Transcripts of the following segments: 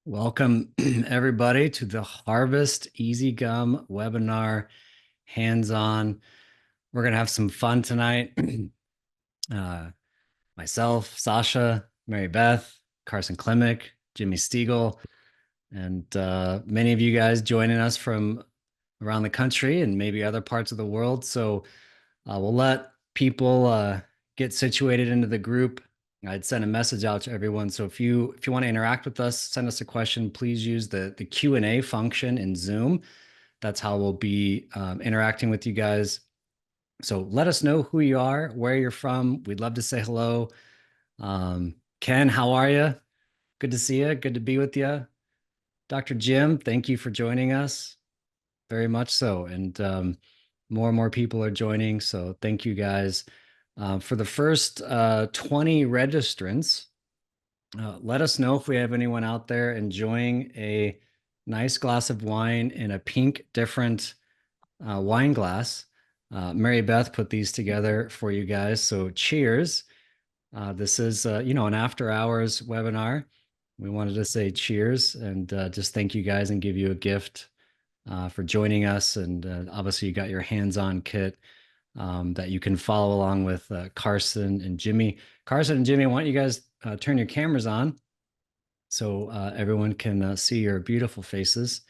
Welcome, everybody, to the Harvest EasyGum webinar, hands-on. We're going to have some fun tonight. Myself, Sasha, Mary Beth, Carson Klimek, Jimmy Stiegel, and many of you guys joining us from around the country and maybe other parts of the world. So we'll let people get situated into the group. I'd send a message out to everyone. So if you want to interact with us, send us a question, please use the Q&A function in Zoom. That's how we'll be interacting with you guys. So let us know who you are, where you're from. We'd love to say hello. Ken, how are you? Good to see you. Good to be with you. Dr. Jim, thank you for joining us. Very much so. And more and more people are joining. So thank you guys. For the first 20 registrants, let us know if we have anyone out there enjoying a nice glass of wine in a pink different wine glass. Mary Beth put these together for you guys. So cheers. This is, an after hours webinar. We wanted to say cheers and just thank you guys and give you a gift for joining us. And obviously you got your hands-on kit that you can follow along with Carson and Jimmy. Carson and Jimmy, why don't you guys turn your cameras on so everyone can see your beautiful faces.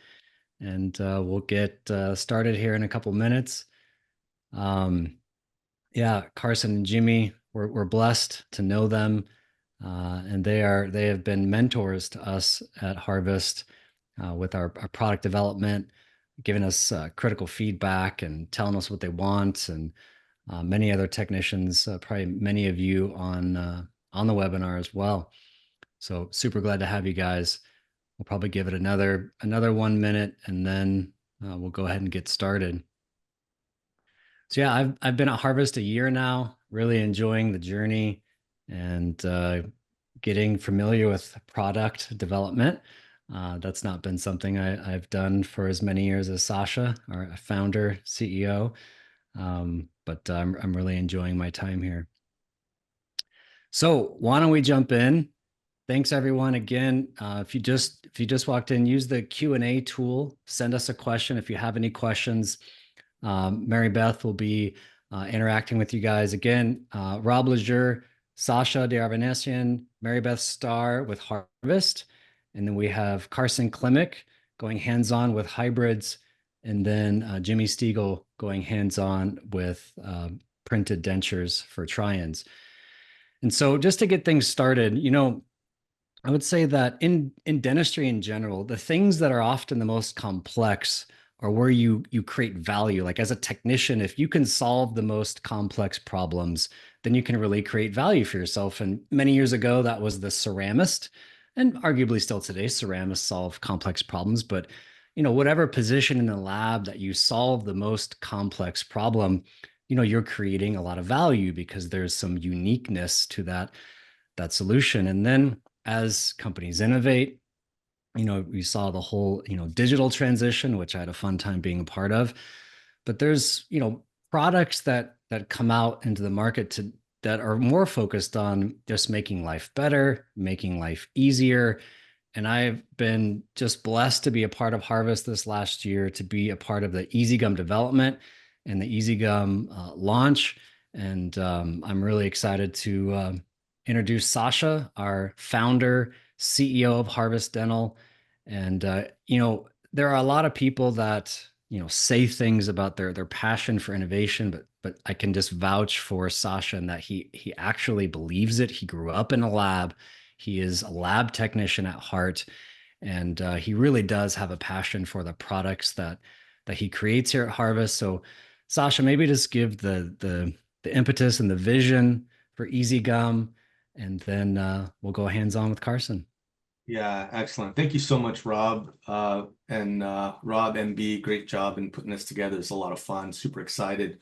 And we'll get started here in a couple minutes. Yeah, Carson and Jimmy, we're blessed to know them. And they have been mentors to us at Harvest with our product development, giving us critical feedback and telling us what they want, and many other technicians, probably many of you on the webinar as well. So super glad to have you guys. We'll probably give it another 1 minute, and then we'll go ahead and get started. So yeah, I've been at Harvest a year now, really enjoying the journey and getting familiar with product development. That's not been something I've done for as many years as Sasha, our founder, CEO. But I'm really enjoying my time here. So why don't we jump in? Thanks everyone again. If you just walked in, use the Q&A tool. Send us a question if you have any questions. Mary Beth will be interacting with you guys again. Rob Lejeune, Sasha Darvanesian, Mary Beth Starr with Harvest, and then we have Carson Klimek going hands-on with hybrids, and then Jimmy Stiegel going hands-on with printed dentures for try-ins. And so just to get things started, I would say that in dentistry in general, the things that are often the most complex are where you create value. Like as a technician, if you can solve the most complex problems, then you can really create value for yourself. And many years ago, that was the ceramist, and arguably still today, ceramists solve complex problems. But whatever position in the lab that you solve the most complex problem, you're creating a lot of value because there's some uniqueness to that solution. And then as companies innovate, we saw the whole, digital transition, which I had a fun time being a part of. But there's, products that come out into the market that are more focused on just making life better, making life easier. And I've been just blessed to be a part of Harvest this last year, to be a part of the EasyGum development and the EasyGum launch. And I'm really excited to introduce Sasha, our founder, CEO of Harvest Dental. And there are a lot of people that say things about their passion for innovation, but I can just vouch for Sasha and that he actually believes it. He grew up in a lab. He is a lab technician at heart, and he really does have a passion for the products that he creates here at Harvest. So, Sasha, maybe just give the impetus and the vision for EasyGum, and then we'll go hands-on with Carson. Yeah, excellent. Thank you so much, Rob. And Rob MB, great job in putting this together. It's a lot of fun. Super excited.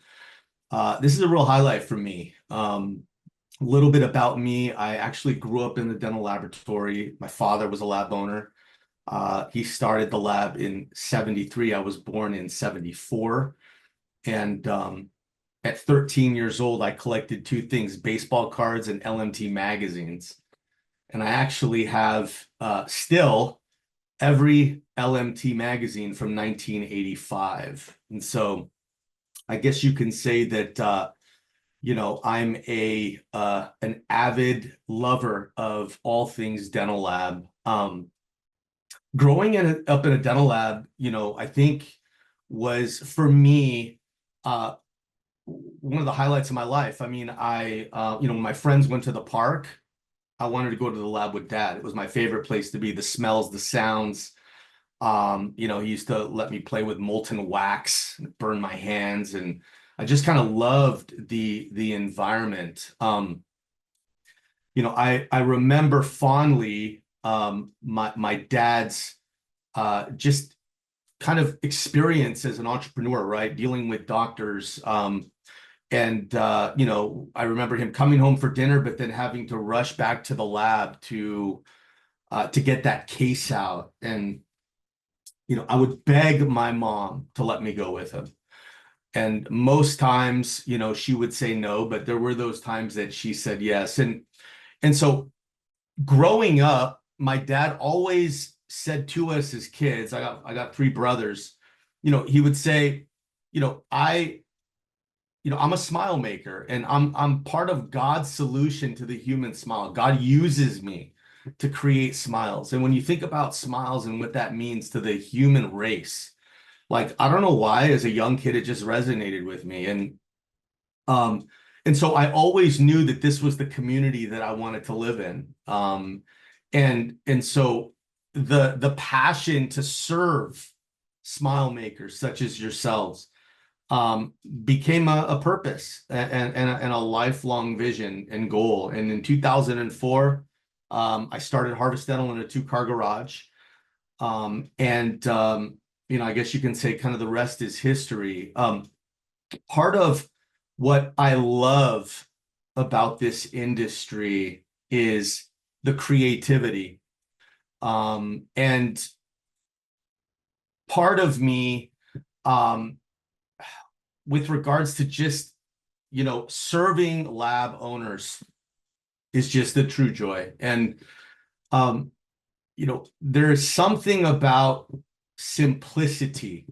This is a real highlight for me. A little bit about me. I actually grew up in the dental laboratory. My father was a lab owner. He started the lab in '73. I was born in '74. And at 13 years old, I collected two things: baseball cards and LMT magazines. And I actually have still every LMT magazine from 1985. And so I guess you can say that, I'm an avid lover of all things dental lab. Growing up in a dental lab, I think was for me one of the highlights of my life. I mean, when my friends went to the park, I wanted to go to the lab with dad. It was my favorite place to be. The smells, the sounds. He used to let me play with molten wax, burn my hands, and I just kind of loved the environment. I remember fondly my dad's just kind of experience as an entrepreneur, right? Dealing with doctors. I remember him coming home for dinner, but then having to rush back to the lab to get that case out. And, I would beg my mom to let me go with him. And most times, she would say no, but there were those times that she said yes. And so growing up, my dad always said to us as kids, I got three brothers, he would say, I'm a smile maker, and I'm part of God's solution to the human smile. God uses me to create smiles. And when you think about smiles and what that means to the human race, like, I don't know why, as a young kid, it just resonated with me. And so I always knew that this was the community that I wanted to live in. And so the passion to serve smile makers such as yourselves became a purpose and a lifelong vision and goal. And in 2004, I started Harvest Dental in a 2-car garage. I guess you can say kind of the rest is history. Part of what I love about this industry is the creativity. And part of me, with regards to just, serving lab owners is just the true joy. And, there is something about simplicity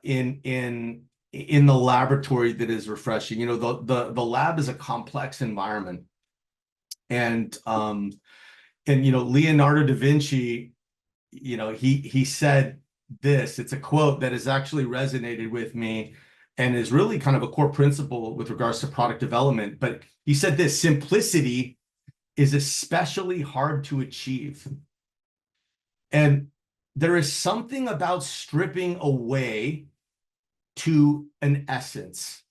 in the laboratory that is refreshing. The lab is a complex environment. And Leonardo da Vinci, he said this. It's a quote that has actually resonated with me and is really kind of a core principle with regards to product development. But he said this: simplicity is especially hard to achieve. And there is something about stripping away to an essence.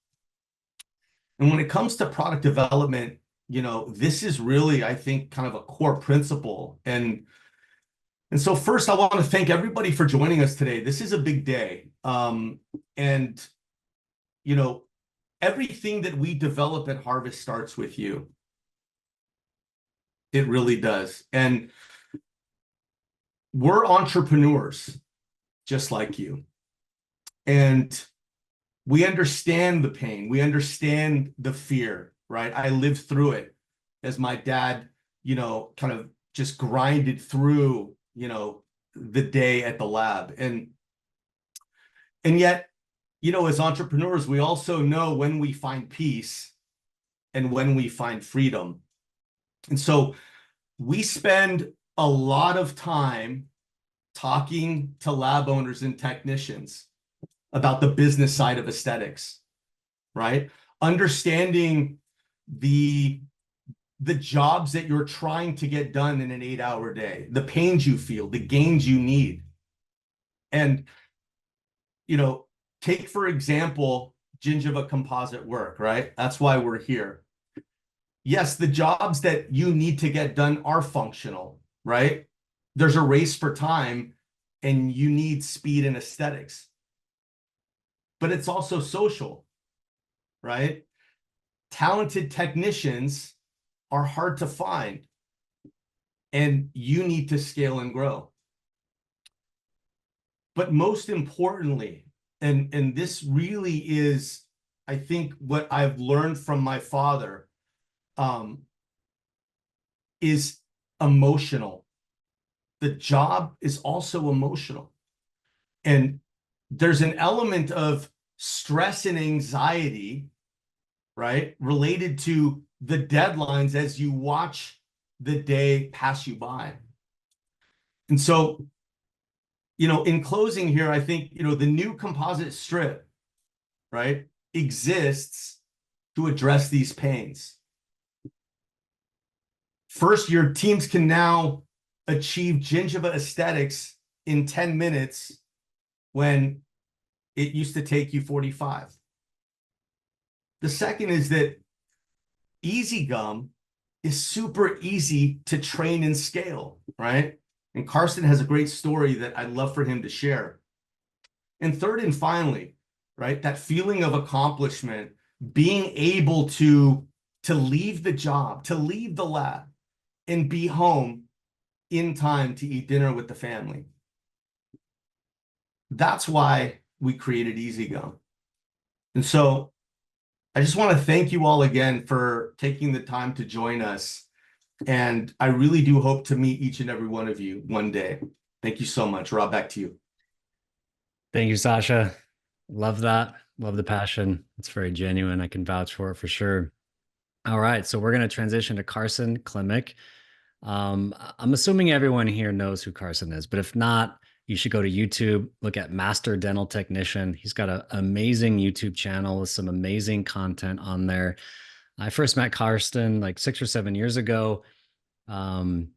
And when it comes to product development, this is really, I think, kind of a core principle. And so first, I want to thank everybody for joining us today. This is a big day. Everything that we develop at Harvest starts with you. It really does. And we're entrepreneurs just like you. And we understand the pain. We understand the fear, right? I lived through it as my dad, kind of just grinded through, the day at the lab. And yet, as entrepreneurs, we also know when we find peace and when we find freedom. And so we spend a lot of time talking to lab owners and technicians about the business side of aesthetics, right? Understanding the jobs that you're trying to get done in an 8-hour day, the pains you feel, the gains you need. And, take, for example, Gingiva Composite work, right? That's why we're here. Yes, the jobs that you need to get done are functional, right? There's a race for time and you need speed and aesthetics. But it's also social, right? Talented technicians are hard to find, and you need to scale and grow. But most importantly, and this really is, I think, what I've learned from my father, is emotional. the job is also emotional. And there's an element of stress and anxiety, right, related to the deadlines as you watch the day pass you by. And so, in closing here, I think, the new composite strip, right, exists to address these pains. First, your teams can now achieve Gingiva Esthetics in 10 minutes when it used to take you 45. The second is that EasyGum is super easy to train and scale, right? And Carson has a great story that I'd love for him to share. And third and finally, right, that feeling of accomplishment, being able to leave the job, to leave the lab, and be home in time to eat dinner with the family. That's why we created EasyGum. And so I just want to thank you all again for taking the time to join us. And I really do hope to meet each and every one of you one day. Thank you so much. Rob, back to you. Thank you, Sasha. Love that. Love the passion. It's very genuine. I can vouch for it for sure. All right, so we're going to transition to Carson Klimek. I'm assuming everyone here knows who Carson is, but if not, you should go to YouTube, look at Master Dental Technician. He's got an amazing YouTube channel with some amazing content on there. I first met Carson like 6 or 7 years ago in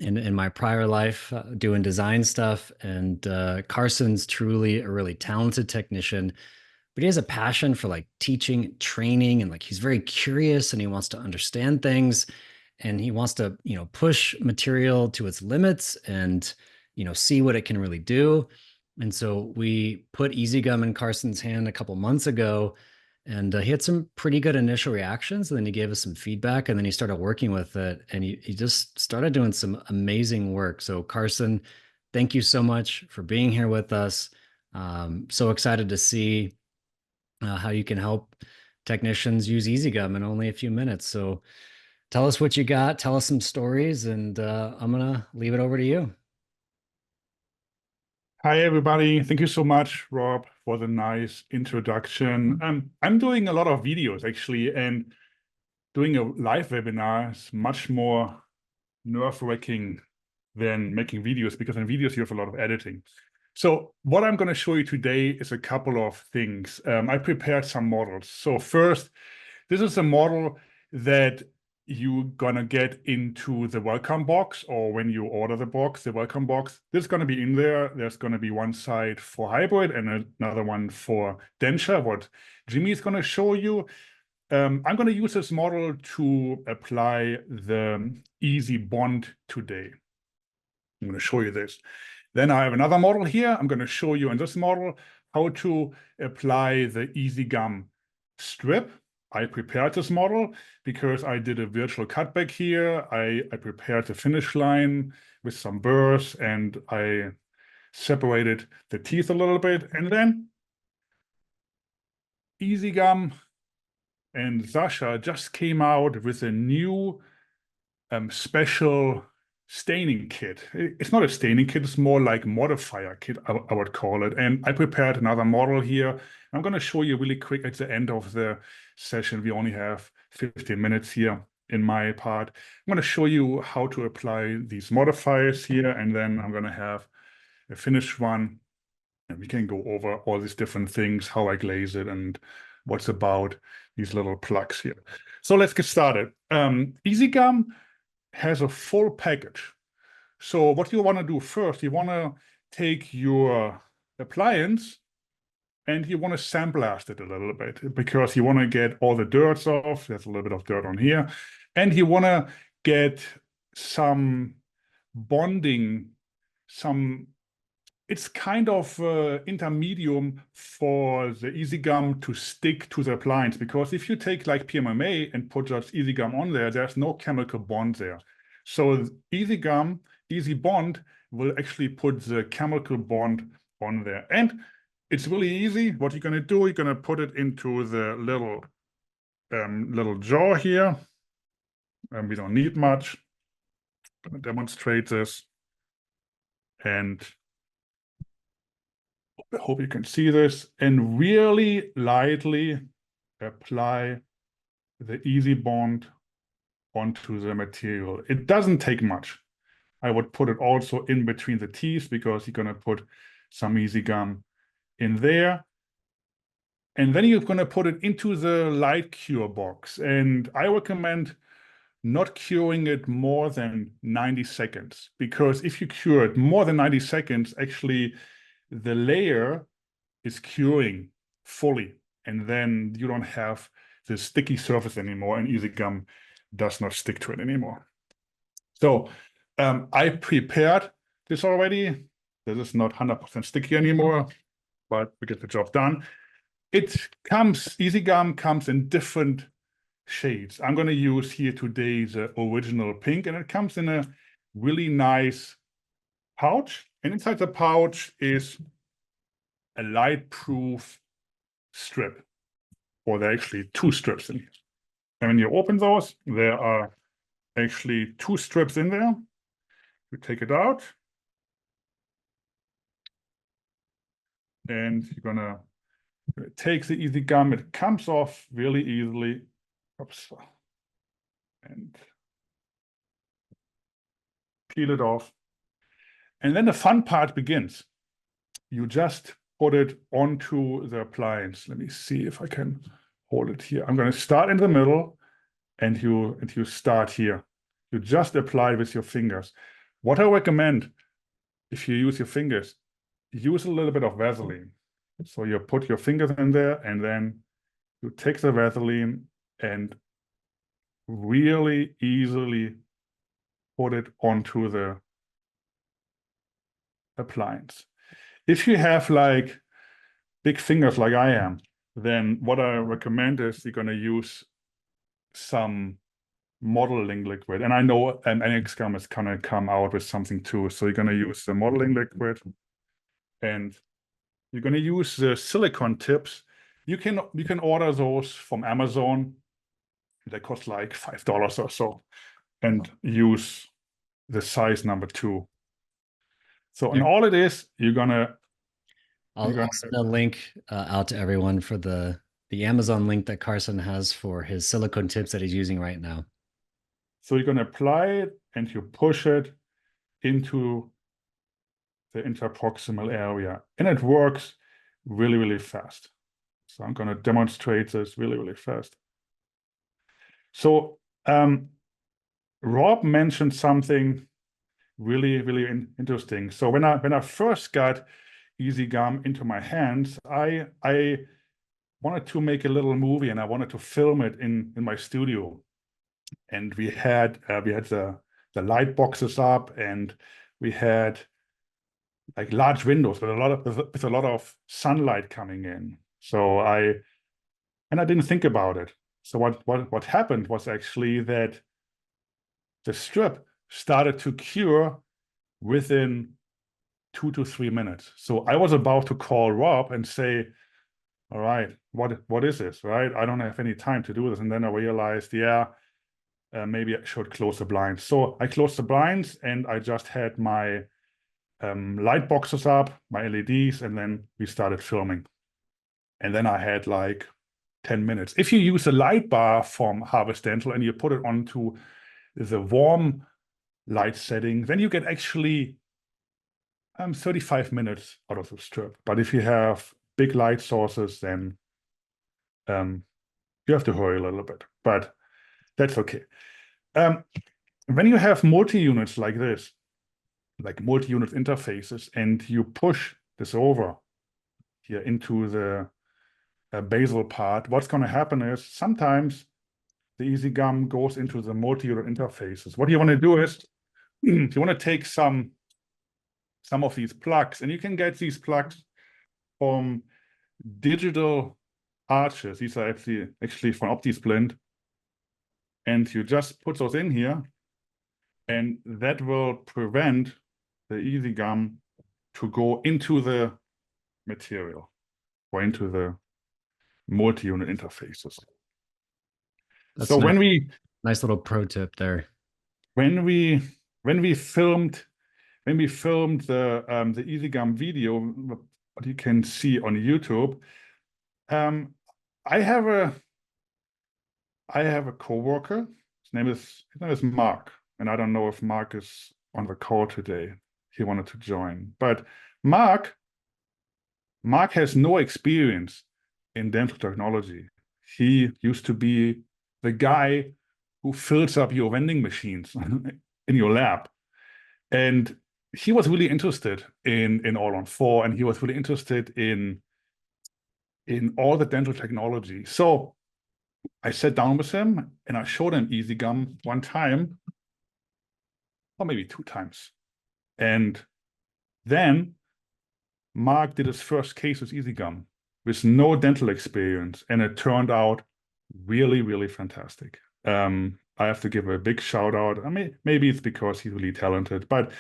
my prior life doing design stuff. And Carson's truly a really talented technician, but he has a passion for like teaching, training, and like he's very curious and he wants to understand things and he wants to, push material to its limits and, see what it can really do. And so we put EasyGum in Carson's hand a couple months ago, and he had some pretty good initial reactions. And then he gave us some feedback, and then he started working with it, and he just started doing some amazing work. So Carson, thank you so much for being here with us. So excited to see how you can help technicians use EasyGum in only a few minutes. So tell us what you got, tell us some stories, and I'm gonna leave it over to you. Hi, everybody. Thank you so much, Rob, for the nice introduction. I'm doing a lot of videos, actually, and doing a live webinar is much more nerve-wracking than making videos, because in videos you have a lot of editing. So what I'm going to show you today is a couple of things. I prepared some models. So first, this is a model that you're going to get into the welcome box, or when you order the box, the welcome box. This is going to be in there. There's going to be one side for hybrid and another one for denture, what Jimmy is going to show you. I'm going to use this model to apply the Easy Bond today. I'm going to show you this. Then I have another model here. I'm going to show you in this model how to apply the EasyGum strip. I prepared this model because I did a virtual cutback here. I prepared the finish line with some burrs, and I separated the teeth a little bit. And then EasyGum and Sasha just came out with a new special staining kit. It's not a staining kit, it's more like modifier kit, I would call it. And I prepared another model here. I'm going to show you really quick at the end of the session. We only have 15 minutes here in my part. I'm going to show you how to apply these modifiers here, and then I'm going to have a finished one. And we can go over all these different things, how I glaze it and what's about these little plugs here. So let's get started. EasyGum has a full package. So what you want to do first, you want to take your appliance and you want to sandblast it a little bit, because you want to get all the dirt off. There's a little bit of dirt on here. And you want to get some bonding, it's kind of intermedium for the EasyGum to stick to the appliance, because if you take like PMMA and put just EasyGum on there, there's no chemical bond there. So EasyGum, Easy Bond, will actually put the chemical bond on there. And it's really easy. What you're going to do, you're going to put it into the little jar here. We don't need much. I'm going to demonstrate this. and I hope you can see this, and really lightly apply the EasyBond onto the material. It doesn't take much. I would put it also in between the teeth because you're going to put some EasyGum in there. And then you're going to put it into the light cure box. And I recommend not curing it more than 90 seconds, because if you cure it more than 90 seconds, actually the layer is curing fully. And then you don't have the sticky surface anymore, and EasyGum does not stick to it anymore. So I prepared this already. This is not 100% sticky anymore, but we get the job done. EasyGum comes in different shades. I'm going to use here today the original pink, and it comes in a really nice pouch. And inside the pouch is a light-proof strip, or there are actually 2 strips in here. And when you open those, there are actually 2 strips in there. You take it out, and you're gonna take the EasyGum. It comes off really easily. Oops. And peel it off. And then the fun part begins. You just put it onto the appliance. Let me see if I can hold it here. I'm going to start in the middle, and you start here. You just apply with your fingers. What I recommend, if you use your fingers, use a little bit of Vaseline. So you put your fingers in there, and then you take the Vaseline and really easily put it onto the appliance. If you have like big fingers like I am, then what I recommend is you're going to use some modeling liquid. And I know EasyGum is going to come out with something too. So you're going to use the modeling liquid, and you're going to use the silicone tips. You can order those from Amazon. They cost like $5 or so, and use the size number 2. So, and all it is, I'll send a link out to everyone for the Amazon link that Carson has for his silicone tips that he's using right now. So you're going to apply it, and you push it into the interproximal area, and it works really, really fast. So I'm going to demonstrate this really, really fast. So Rob mentioned something really, really interesting. So when I first got EasyGum into my hands, I wanted to make a little movie, and I wanted to film it in my studio. And we had the light boxes up, and we had like large windows with a lot of sunlight coming in. So I didn't think about it. So what happened was actually that the strip started to cure within 2 to 3 minutes. So I was about to call Rob and say, all right, what is this, right? I don't have any time to do this. And then I realized, maybe I should close the blinds. So I closed the blinds, and I just had my light boxes up, my LEDs, and then we started filming. And then I had like 10 minutes. If you use a light bar from Harvest Dental and you put it onto the warm light setting, then you get actually 35 minutes out of the strip. But if you have big light sources, then you have to hurry a little bit, but that's okay. When you have multi-units like this, like multi-unit interfaces, and you push this over here into the basal part, what's going to happen is sometimes the EasyGum goes into the multi-unit interfaces. What you want to do is you want to take some of these plugs, and you can get these plugs from digital arches. These are actually from OptiSplint, and you just put those in here, and that will prevent the EasyGum to go into the material or into the multi-unit interfaces. That's so nice little pro tip there. When we filmed when we filmed the EasyGum video, what you can see on YouTube, I have a coworker. His name is Mark, and I don't know if Mark is on the call today. He wanted to join, but Mark has no experience in dental technology. He used to be the guy who fills up your vending machines in your lab, and he was really interested in All-on-4, and he was really interested in all the dental technology. So I sat down with him and I showed him EasyGum one time, or maybe 2 times. And then Mark did his first case with EasyGum with no dental experience, and it turned out really, really fantastic. I have to give a big shout out. I mean, maybe it's because he's really talented, but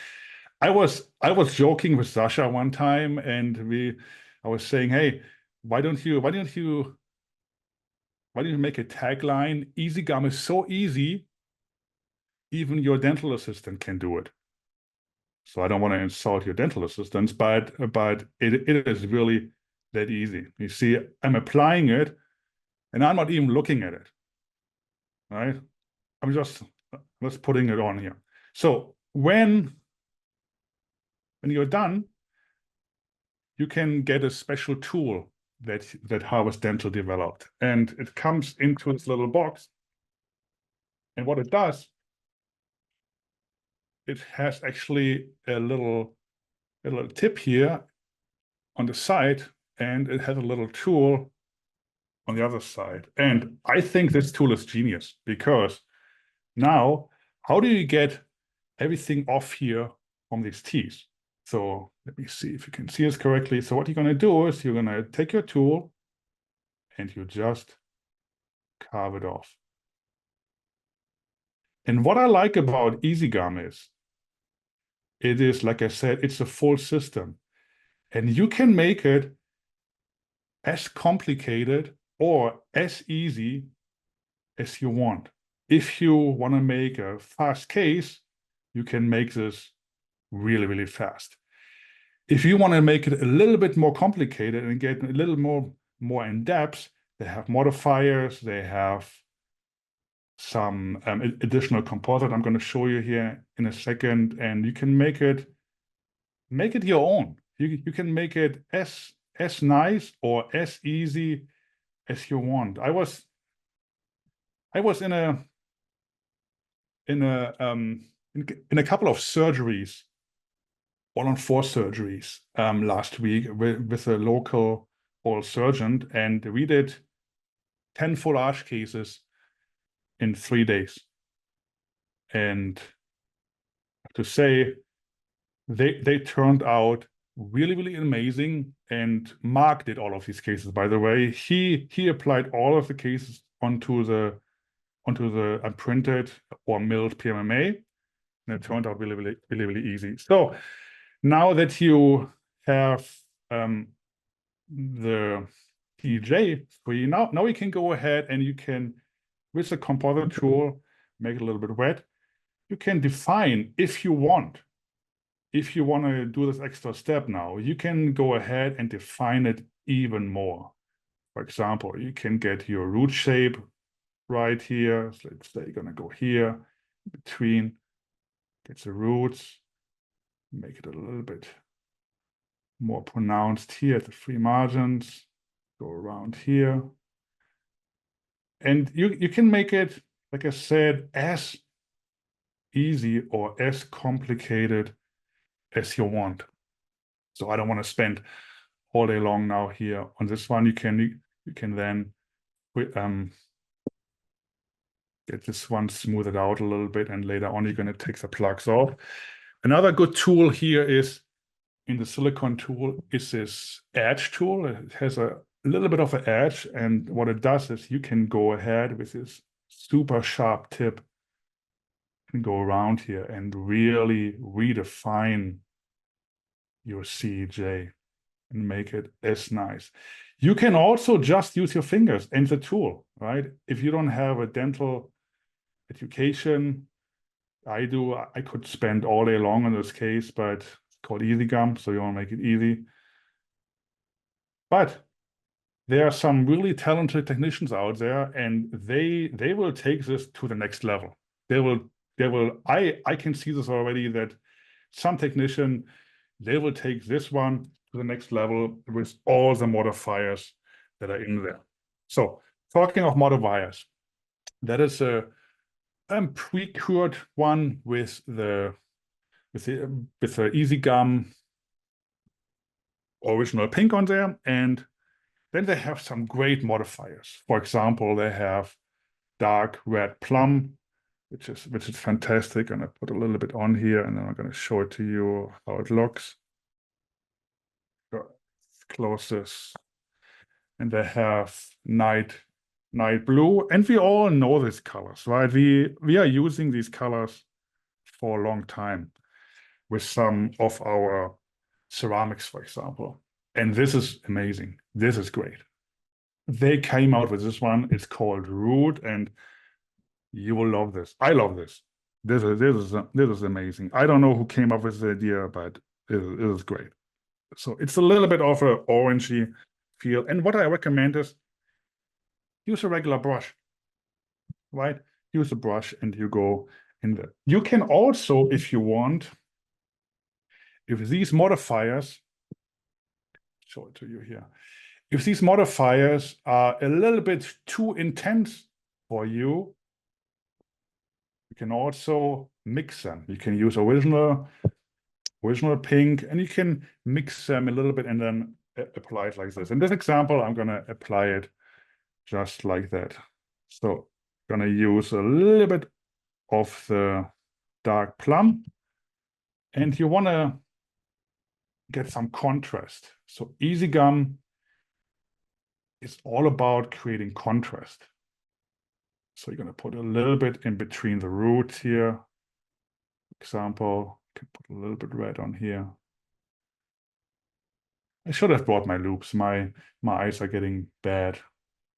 I was joking with Sasha one time, and I was saying, hey, why don't you make a tagline? EasyGum is so easy, even your dental assistant can do it. So I don't want to insult your dental assistants, but it is really that easy. You see, I'm applying it, and I'm not even looking at it, right? I'm just putting it on here. So when you're done, you can get a special tool that Harvest Dental developed, and it comes into this little box. And what it does, it has actually a little tip here on the side, and it has a little tool on the other side. And I think this tool is genius, because now, how do you get everything off here from these teeth? So let me see if you can see this correctly. So what you're going to do is you're going to take your tool and you just carve it off. And what I like about EasyGum is, it is, like I said, it's a full system. And you can make it as complicated or as easy as you want. If you want to make a fast case, you can make this really, really fast. If you want to make it a little bit more complicated and get a little more in depth, they have modifiers, they have some additional composite I'm going to show you here in a second, and you can make it your own. You can make it as nice or as easy as you want. I was in a couple of surgeries, All-on-4 surgeries last week with a local oral surgeon, and we did 10 full arch cases in 3 days. And I have to say, they turned out really, really amazing. And Mark did all of these cases, by the way. He applied all of the cases onto the printed or milled PMMA, and it turned out really, really, really, really easy. So now that you have the TJ free, now we can go ahead and you can, with the composite tool, make it a little bit wet. You can define, if you want to do this extra step now, you can go ahead and define it even more. For example, you can get your root shape right here. So let's say you're going to go here between, get the roots, make it a little bit more pronounced here at the free margins, go around here. And you can make it, like I said, as easy or as complicated as you want. So I don't want to spend all day long now here on this one. You can then get this one smoothed out a little bit, and later on you're going to take the plugs off. Another good tool here is, in the silicone tool, is this edge tool. It has a little bit of an edge, and what it does is you can go ahead with this super sharp tip and go around here and really redefine your CEJ and make it as nice. You can also just use your fingers and the tool, right? If you don't have a dental education, I do. I could spend all day long on this case, but it's called EasyGum, so you want to make it easy. But there are some really talented technicians out there, and they will take this to the next level. I can see this already, that some technician, they will take this one to the next level with all the modifiers that are in there. So talking of modifiers, that is a pre-cured one with the EasyGum original pink on there, and then they have some great modifiers. For example, they have dark red plum, which is fantastic. And I put a little bit on here, and then I'm going to show it to you how it looks. Close this, and they have night blue, and we all know these colors, right? We are using these colors for a long time with some of our ceramics, for example. And this is amazing. This is great. They came out with this one. It's called Root, and you will love this. I love this. This is amazing. I don't know who came up with the idea, but it is great. So it's a little bit of an orangey feel. And what I recommend is use a regular brush, right? Use a brush and you go in there. You can also, if you want, if these modifiers, show it to you here. If these modifiers are a little bit too intense for you, you can also mix them. You can use original pink, and you can mix them a little bit and then apply it like this. In this example, I'm going to apply it just like that. So I'm going to use a little bit of the dark plum, and you want to get some contrast. So EasyGum is all about creating contrast. So you're going to put a little bit in between the roots here. For example, you can put a little bit red on here. I should have brought my loupes. My eyes are getting bad,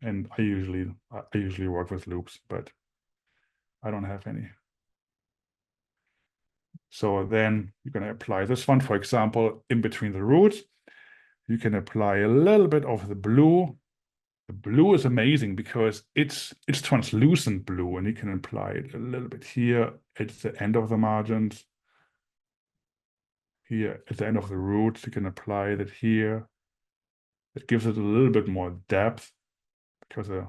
and I usually work with loupes, but I don't have any. So then you're going to apply this one, for example, in between the roots. You can apply a little bit of the blue. The blue is amazing because it's translucent blue, and you can apply it a little bit here at the end of the margins. Here at the end of the roots, you can apply it here. It gives it a little bit more depth because the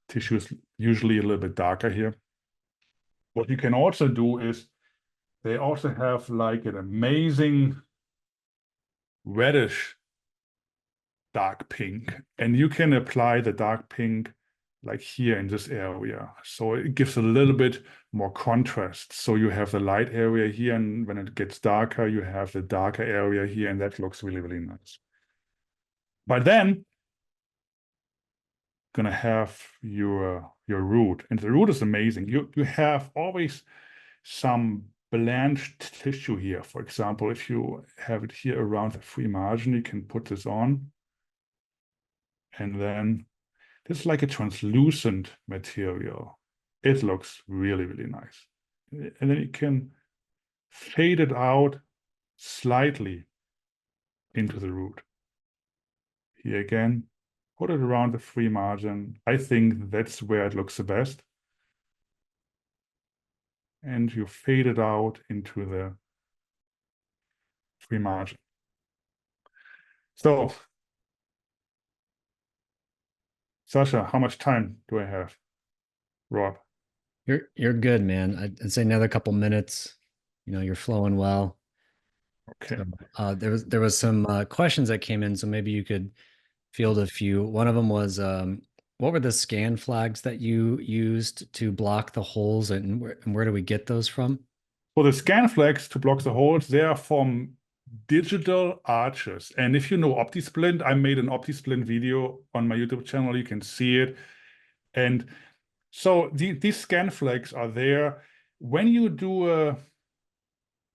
tissue is usually a little bit darker here. What you can also do is they also have like an amazing reddish dark pink, and you can apply the dark pink like here in this area. So it gives a little bit more contrast. So you have the light area here, and when it gets darker, you have the darker area here, and that looks really, really nice. But then gonna have your root, and the root is amazing. You have always some blanched tissue here. For example, if you have it here around the free margin, you can put this on. And then this is like a translucent material. It looks really, really nice. And then you can fade it out slightly into the root. Here again, put it around the free margin. I think that's where it looks the best. And you fade it out into the free margin. So, Sasha, how much time do I have? Rob? You're good, man. I'd say another couple minutes. You know, you're flowing well. Okay. So, there was some questions that came in, so maybe you could field a few. One of them was, what were the scan flags that you used to block the holes, and where do we get those from? For the scan flags to block the holes, they are from digital arches. And if you know OptiSplint, I made an OptiSplint video on my YouTube channel. You can see it. And so these scan flags are there when you do a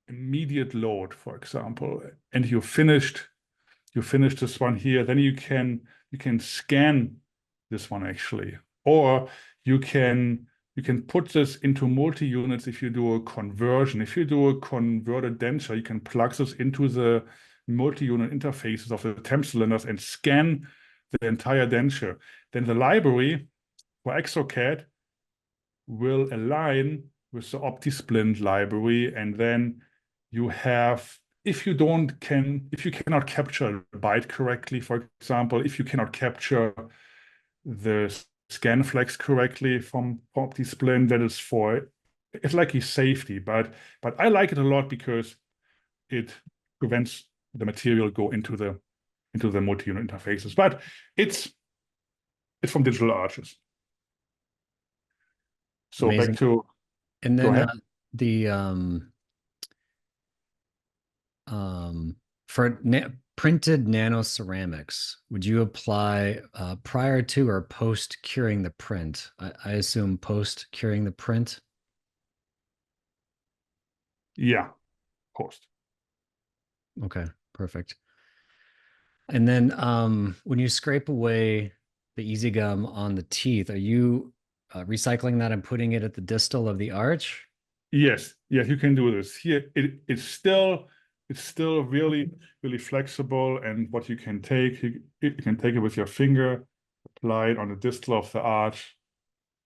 immediate load, for example, and you finished this one here, then you can scan this one actually, or you can you can put this into multi-units if you do a conversion. If you do a converted denture, you can plug this into the multi-unit interfaces of the temp cylinders and scan the entire denture. Then the library for exocad will align with the OptiSplint library, and then you have, if you cannot capture a byte correctly, for example, if you cannot capture the scan flags correctly from OptiSplint, that is it's like a safety, but I like it a lot because it prevents the material go into the multi-unit interfaces. But it's from Digital Arches. So Amazing. back to, And go then ahead. For printed nano ceramics, would you apply prior to or post curing the print? I assume post curing the print. Yeah, post. Okay, perfect. And then when you scrape away the EasyGum on the teeth, are you recycling that and putting it at the distal of the arch? Yes, you can do this. Here, it's still really, really flexible, and what you can take, you can take it with your finger, apply it on the distal of the arch,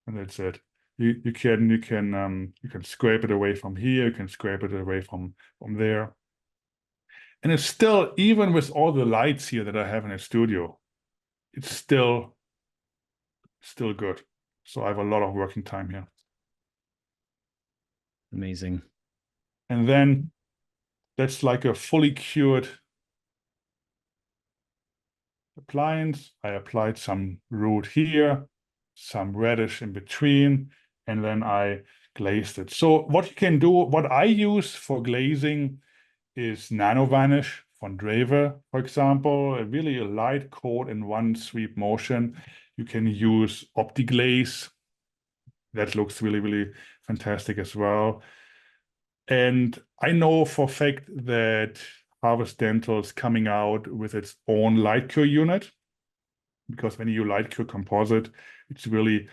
and that's it. You can scrape it away from here, you can scrape it away from there. And it's still, even with all the lights here that I have in the studio, it's still good. So I have a lot of working time here. Amazing. And then that's like a fully cured appliance. I applied some root here, some reddish in between, and then I glazed it. So what you can do, what I use for glazing is nano varnish from Draver, for example, really a light coat in one sweep motion. You can use OptiGlaze. That looks really, really fantastic as well. And I know for a fact that Harvest Dental is coming out with its own light cure unit, because when you light cure composite, it's really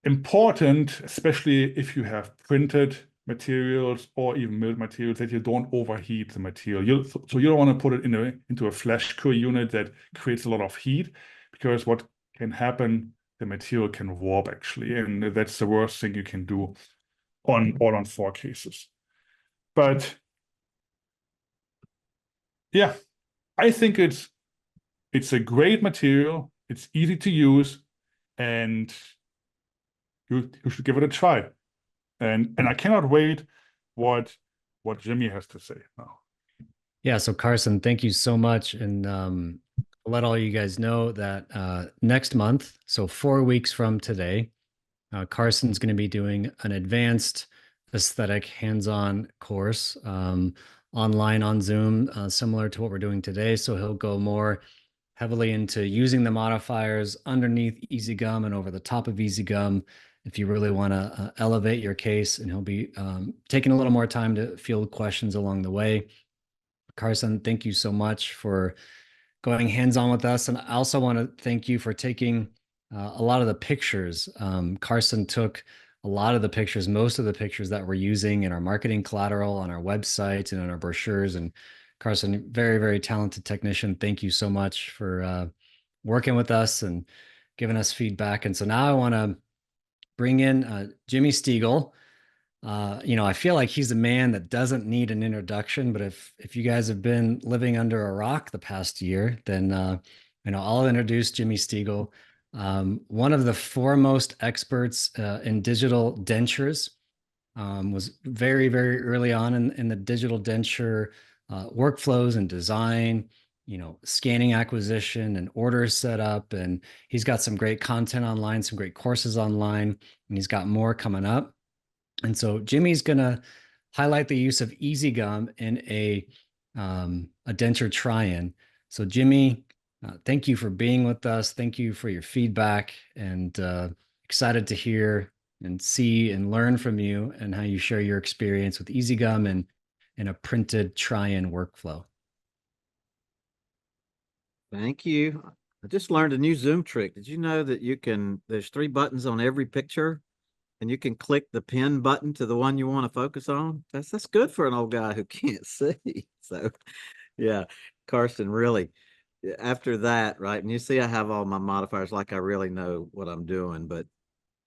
important, especially if you have printed materials or even milled materials, that you don't overheat the material. So you don't want to put it into a flash cure unit that creates a lot of heat, because what can happen, the material can warp actually, and that's the worst thing you can do on 4 cases. But yeah, I think it's a great material. It's easy to use, and you should give it a try. And I cannot wait what Jimmy has to say now. Yeah, so Carson, thank you so much. And let all you guys know that next month, so 4 weeks from today, Carson's going to be doing an advanced aesthetic hands-on course online on Zoom, similar to what we're doing today. So he'll go more heavily into using the modifiers underneath EasyGum and over the top of EasyGum if you really want to elevate your case. And he'll be taking a little more time to field questions along the way. Carson, thank you so much for going hands-on with us. And I also want to thank you for taking a lot of the pictures. Carson took a lot of the pictures, most of the pictures that we're using in our marketing collateral on our website and in our brochures. And Carson, very, very talented technician. Thank you so much for working with us and giving us feedback. And so now I want to bring in Jimmy Stiegel. I feel like he's a man that doesn't need an introduction, but if you guys have been living under a rock the past year, then I'll introduce Jimmy Stiegel, one of the foremost experts in digital dentures. Was very, very early on in the digital denture workflows and design, scanning acquisition and order setup. And he's got some great content online, some great courses online, and he's got more coming up. And so Jimmy's going to highlight the use of EasyGum in a denture try-in. So Jimmy, thank you for being with us. Thank you for your feedback, and excited to hear and see and learn from you and how you share your experience with EasyGum and in a printed try-in workflow. Thank you. I just learned a new Zoom trick. Did you know that there's 3 buttons on every picture and you can click the pin button to the one you want to focus on? That's good for an old guy who can't see. So yeah, Karsten, really, after that, right? And you see, I have all my modifiers like I really know what I'm doing, but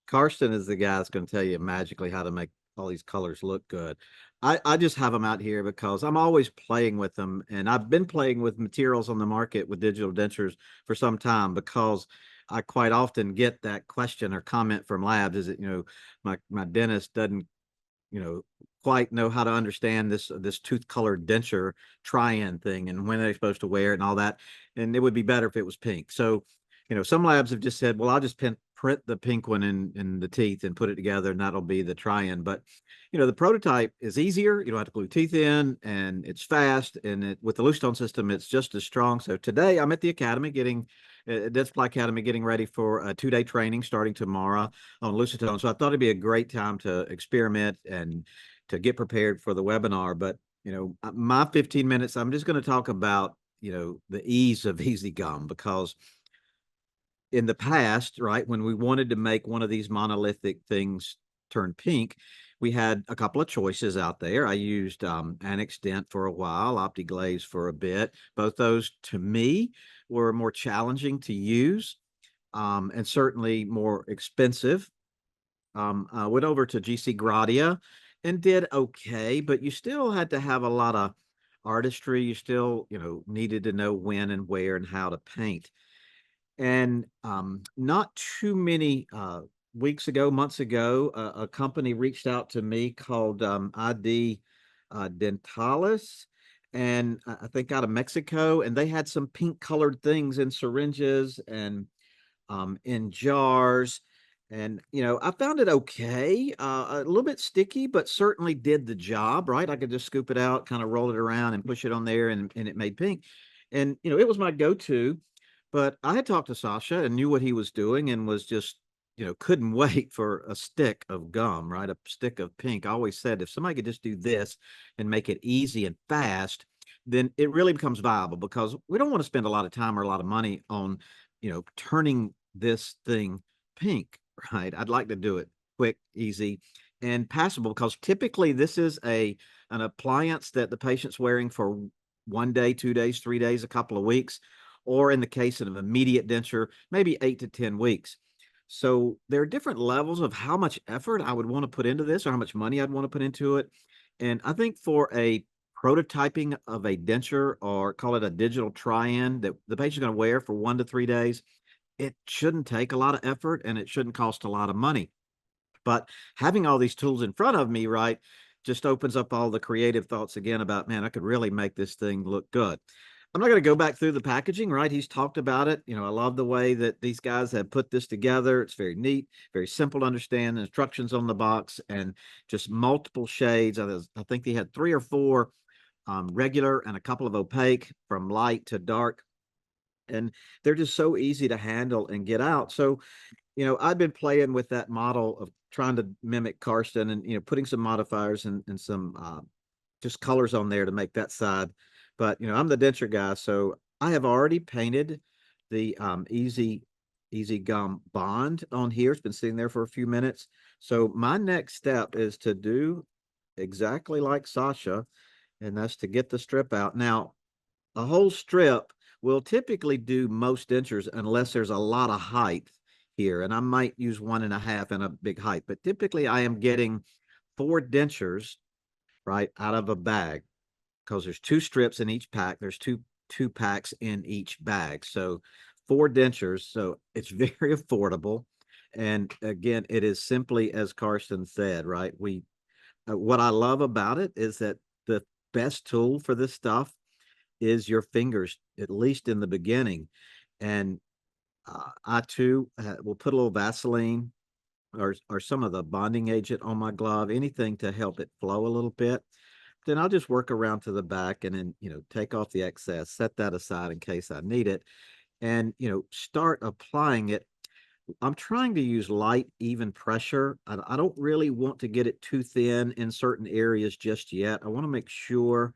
Karsten is the guy that's going to tell you magically how to make all these colors look good. I just have them out here because I'm always playing with them. And I've been playing with materials on the market with digital dentures for some time because I quite often get that question or comment from labs is that, my dentist doesn't, quite know how to understand this tooth colored denture try-in thing and when they're supposed to wear it and all that. And it would be better if it was pink. So, some labs have just said, well, I'll just print the pink one in the teeth and put it together, and that'll be the try-in. But, the prototype is easier. You don't have to glue teeth in, and it's fast. And with the loose-stone system, it's just as strong. So today I'm at the academy Dental Supply Academy getting ready for a 2-day training starting tomorrow on Lucitone. So I thought it'd be a great time to experiment and to get prepared for the webinar. But, my 15 minutes, I'm just going to talk about, the ease of EasyGum, because in the past, right, when we wanted to make one of these monolithic things turn pink, we had a couple of choices out there. I used Annex Dent for a while, OptiGlaze for a bit. Both those, to me, were more challenging to use and certainly more expensive. I went over to GC Gradia and did okay, but you still had to have a lot of artistry. You still, needed to know when and where and how to paint. And not too many months ago, a company reached out to me called ID Dentalis, and I think out of Mexico, and they had some pink colored things in syringes and in jars. And, I found it okay, a little bit sticky, but certainly did the job, right? I could just scoop it out, kind of roll it around and push it on there, and it made pink. And, it was my go-to. But I had talked to Sasha and knew what he was doing and was just, couldn't wait for a stick of gum, right? A stick of pink. I always said if somebody could just do this and make it easy and fast, then it really becomes viable, because we don't want to spend a lot of time or a lot of money on, turning this thing pink, right? I'd like to do it quick, easy, and passable, because typically this is an appliance that the patient's wearing for 1 day, 2 days, 3 days, a couple of weeks, or in the case of an immediate denture, maybe 8 to 10 weeks. So there are different levels of how much effort I would want to put into this or how much money I'd want to put into it. And I think for a prototyping of a denture, or call it a digital try-in that the patient's going to wear for 1 to 3 days, it shouldn't take a lot of effort and it shouldn't cost a lot of money. But having all these tools in front of me, right, just opens up all the creative thoughts again about, man, I could really make this thing look good. I'm not going to go back through the packaging, right? He's talked about it. I love the way that these guys have put this together. It's very neat, very simple to understand. The instructions on the box and just multiple shades. I think they had 3 or 4 regular and a couple of opaque, from light to dark. And they're just so easy to handle and get out. So, I've been playing with that model of trying to mimic Karsten and, putting some modifiers and some just colors on there to make that side. But, I'm the denture guy, so I have already painted the EasyGum bond on here. It's been sitting there for a few minutes. So my next step is to do exactly like Sasha, and that's to get the strip out. Now, a whole strip will typically do most dentures unless there's a lot of height here, and I might use 1.5 and a big height, but typically I am getting 4 dentures right out of a bag, because there's 2 strips in each pack. There's two packs in each bag. So 4 dentures. So it's very affordable. And again, it is simply as Karsten said, right? What I love about it is that the best tool for this stuff is your fingers, at least in the beginning. And I too will put a little Vaseline or some of the bonding agent on my glove, anything to help it flow a little bit. Then I'll just work around to the back and then, take off the excess, set that aside in case I need it, and, start applying it. I'm trying to use light, even pressure. I don't really want to get it too thin in certain areas just yet. I want to make sure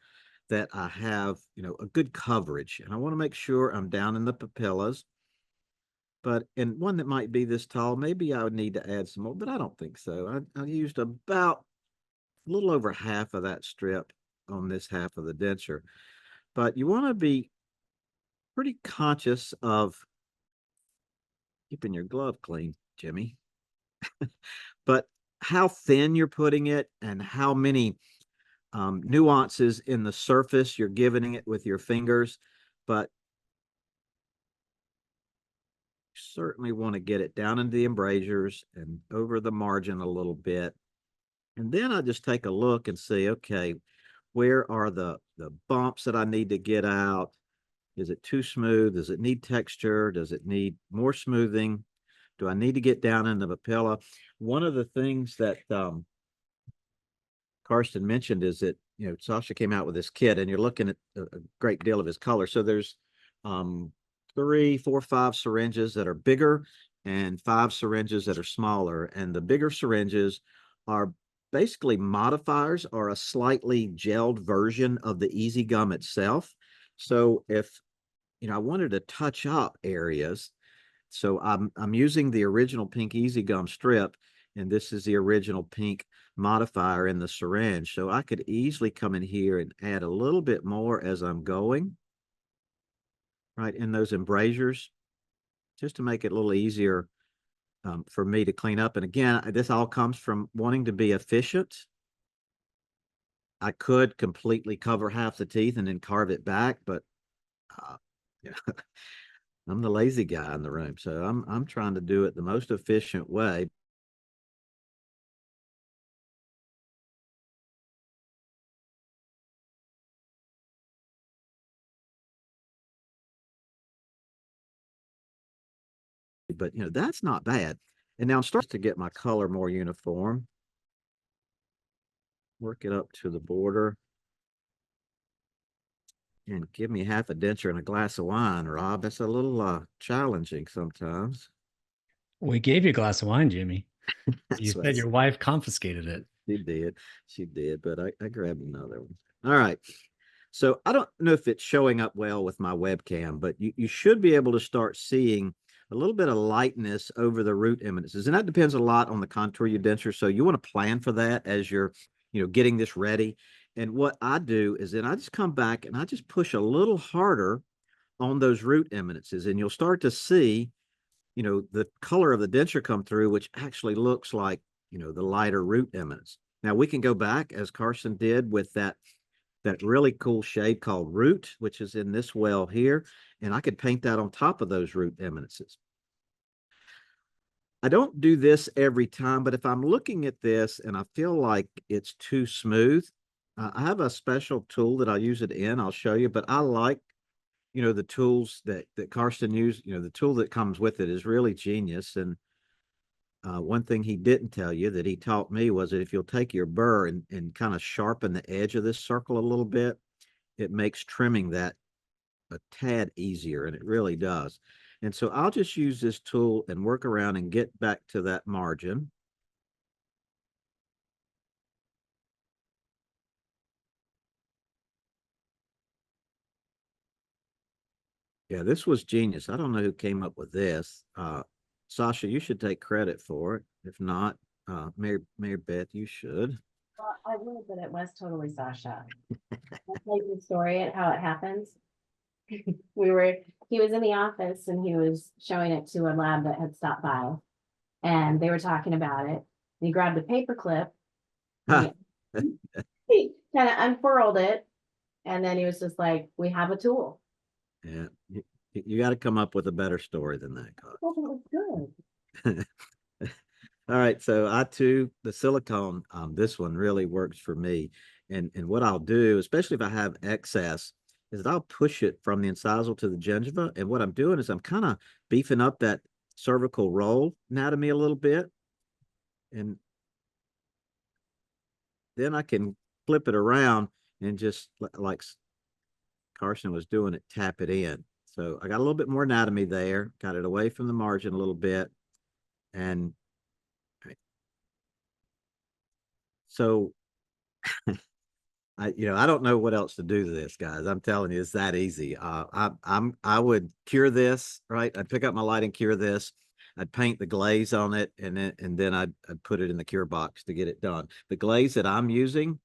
that I have, a good coverage, and I want to make sure I'm down in the papillas. but in one that might be this tall, maybe I would need to add some more, but I don't think so. I used about a little over half of that strip on this half of the denture. But you want to be pretty conscious of keeping your glove clean, Jimmy. But how thin you're putting it and how many nuances in the surface you're giving it with your fingers. But you certainly want to get it down into the embrasures and over the margin a little bit. And then I just take a look and see, okay, where are the bumps that I need to get out? Is it too smooth? Does it need texture? Does it need more smoothing? Do I need to get down in the papilla? One of the things that Karsten mentioned is that, you know, Sasha came out with this kit and you're looking at a great deal of his color. So there's 3, 4, 5 syringes that are bigger and 5 syringes that are smaller. And the bigger syringes are basically modifiers or a slightly gelled version of the EasyGum itself. So if, you know, I wanted to touch up areas, so I'm using the original pink EasyGum strip, and this is the original pink modifier in the syringe. So I could easily come in here and add a little bit more as I'm going, right, in those embrasures, just to make it a little easier for me to clean up. And again, this all comes from wanting to be efficient. I could completely cover half the teeth and then carve it back, but yeah, I'm the lazy guy in the room, so I'm trying to do it the most efficient way. But, you know, that's not bad. And now I'm starting to get my color more uniform. Work it up to the border. And give me half a denture and a glass of wine, Rob. That's a little challenging sometimes. We gave you a glass of wine, Jimmy. You That's what said your wife confiscated it. she did, but I grabbed another one. All right. So I don't know if it's showing up well with my webcam, but you should be able to start seeing a little bit of lightness over the root eminences. And that depends a lot on the contour of your denture. So you want to plan for that as you're, you know, getting this ready. And what I do is then I just come back and I just push a little harder on those root eminences, and you'll start to see, you know, the color of the denture come through, which actually looks like, you know, the lighter root eminence. Now we can go back as Carson did with that really cool shade called root, which is in this well here. And I could paint that on top of those root eminences. I don't do this every time, but if I'm looking at this and I feel like it's too smooth, I have a special tool that I'll use it in. I'll show you, but I like, you know, the tools that Karsten used. You know, the tool that comes with it is really genius. And one thing he didn't tell you that he taught me was that if you'll take your burr and kind of sharpen the edge of this circle a little bit, it makes trimming that a tad easier, and it really does. And so I'll just use this tool and work around and get back to that margin. Yeah, this was genius. I don't know who came up with this. Sasha, you should take credit for it. If not, Mary Beth, you should. Well, I would, but it was totally Sasha. I'll tell you the story and how it happens. He was in the office and he was showing it to a lab that had stopped by. And they were talking about it. And he grabbed a paper clip. He kind of unfurled it. And then he was just like, we have a tool. Yeah, you got to come up with a better story than that, Carl. Well, it was good. All right, so the silicone, this one really works for me. And what I'll do, especially if I have excess, is that I'll push it from the incisal to the gingiva. And what I'm doing is I'm kind of beefing up that cervical roll anatomy a little bit. And then I can flip it around and just like Carson was doing it, tap it in. So I got a little bit more anatomy there, got it away from the margin a little bit. And so I don't know what else to do to this, guys. I'm telling you, it's that easy. I would cure this, right? I'd pick up my light and cure this. I'd paint the glaze on it, and then I'd put it in the cure box to get it done. The glaze that I'm using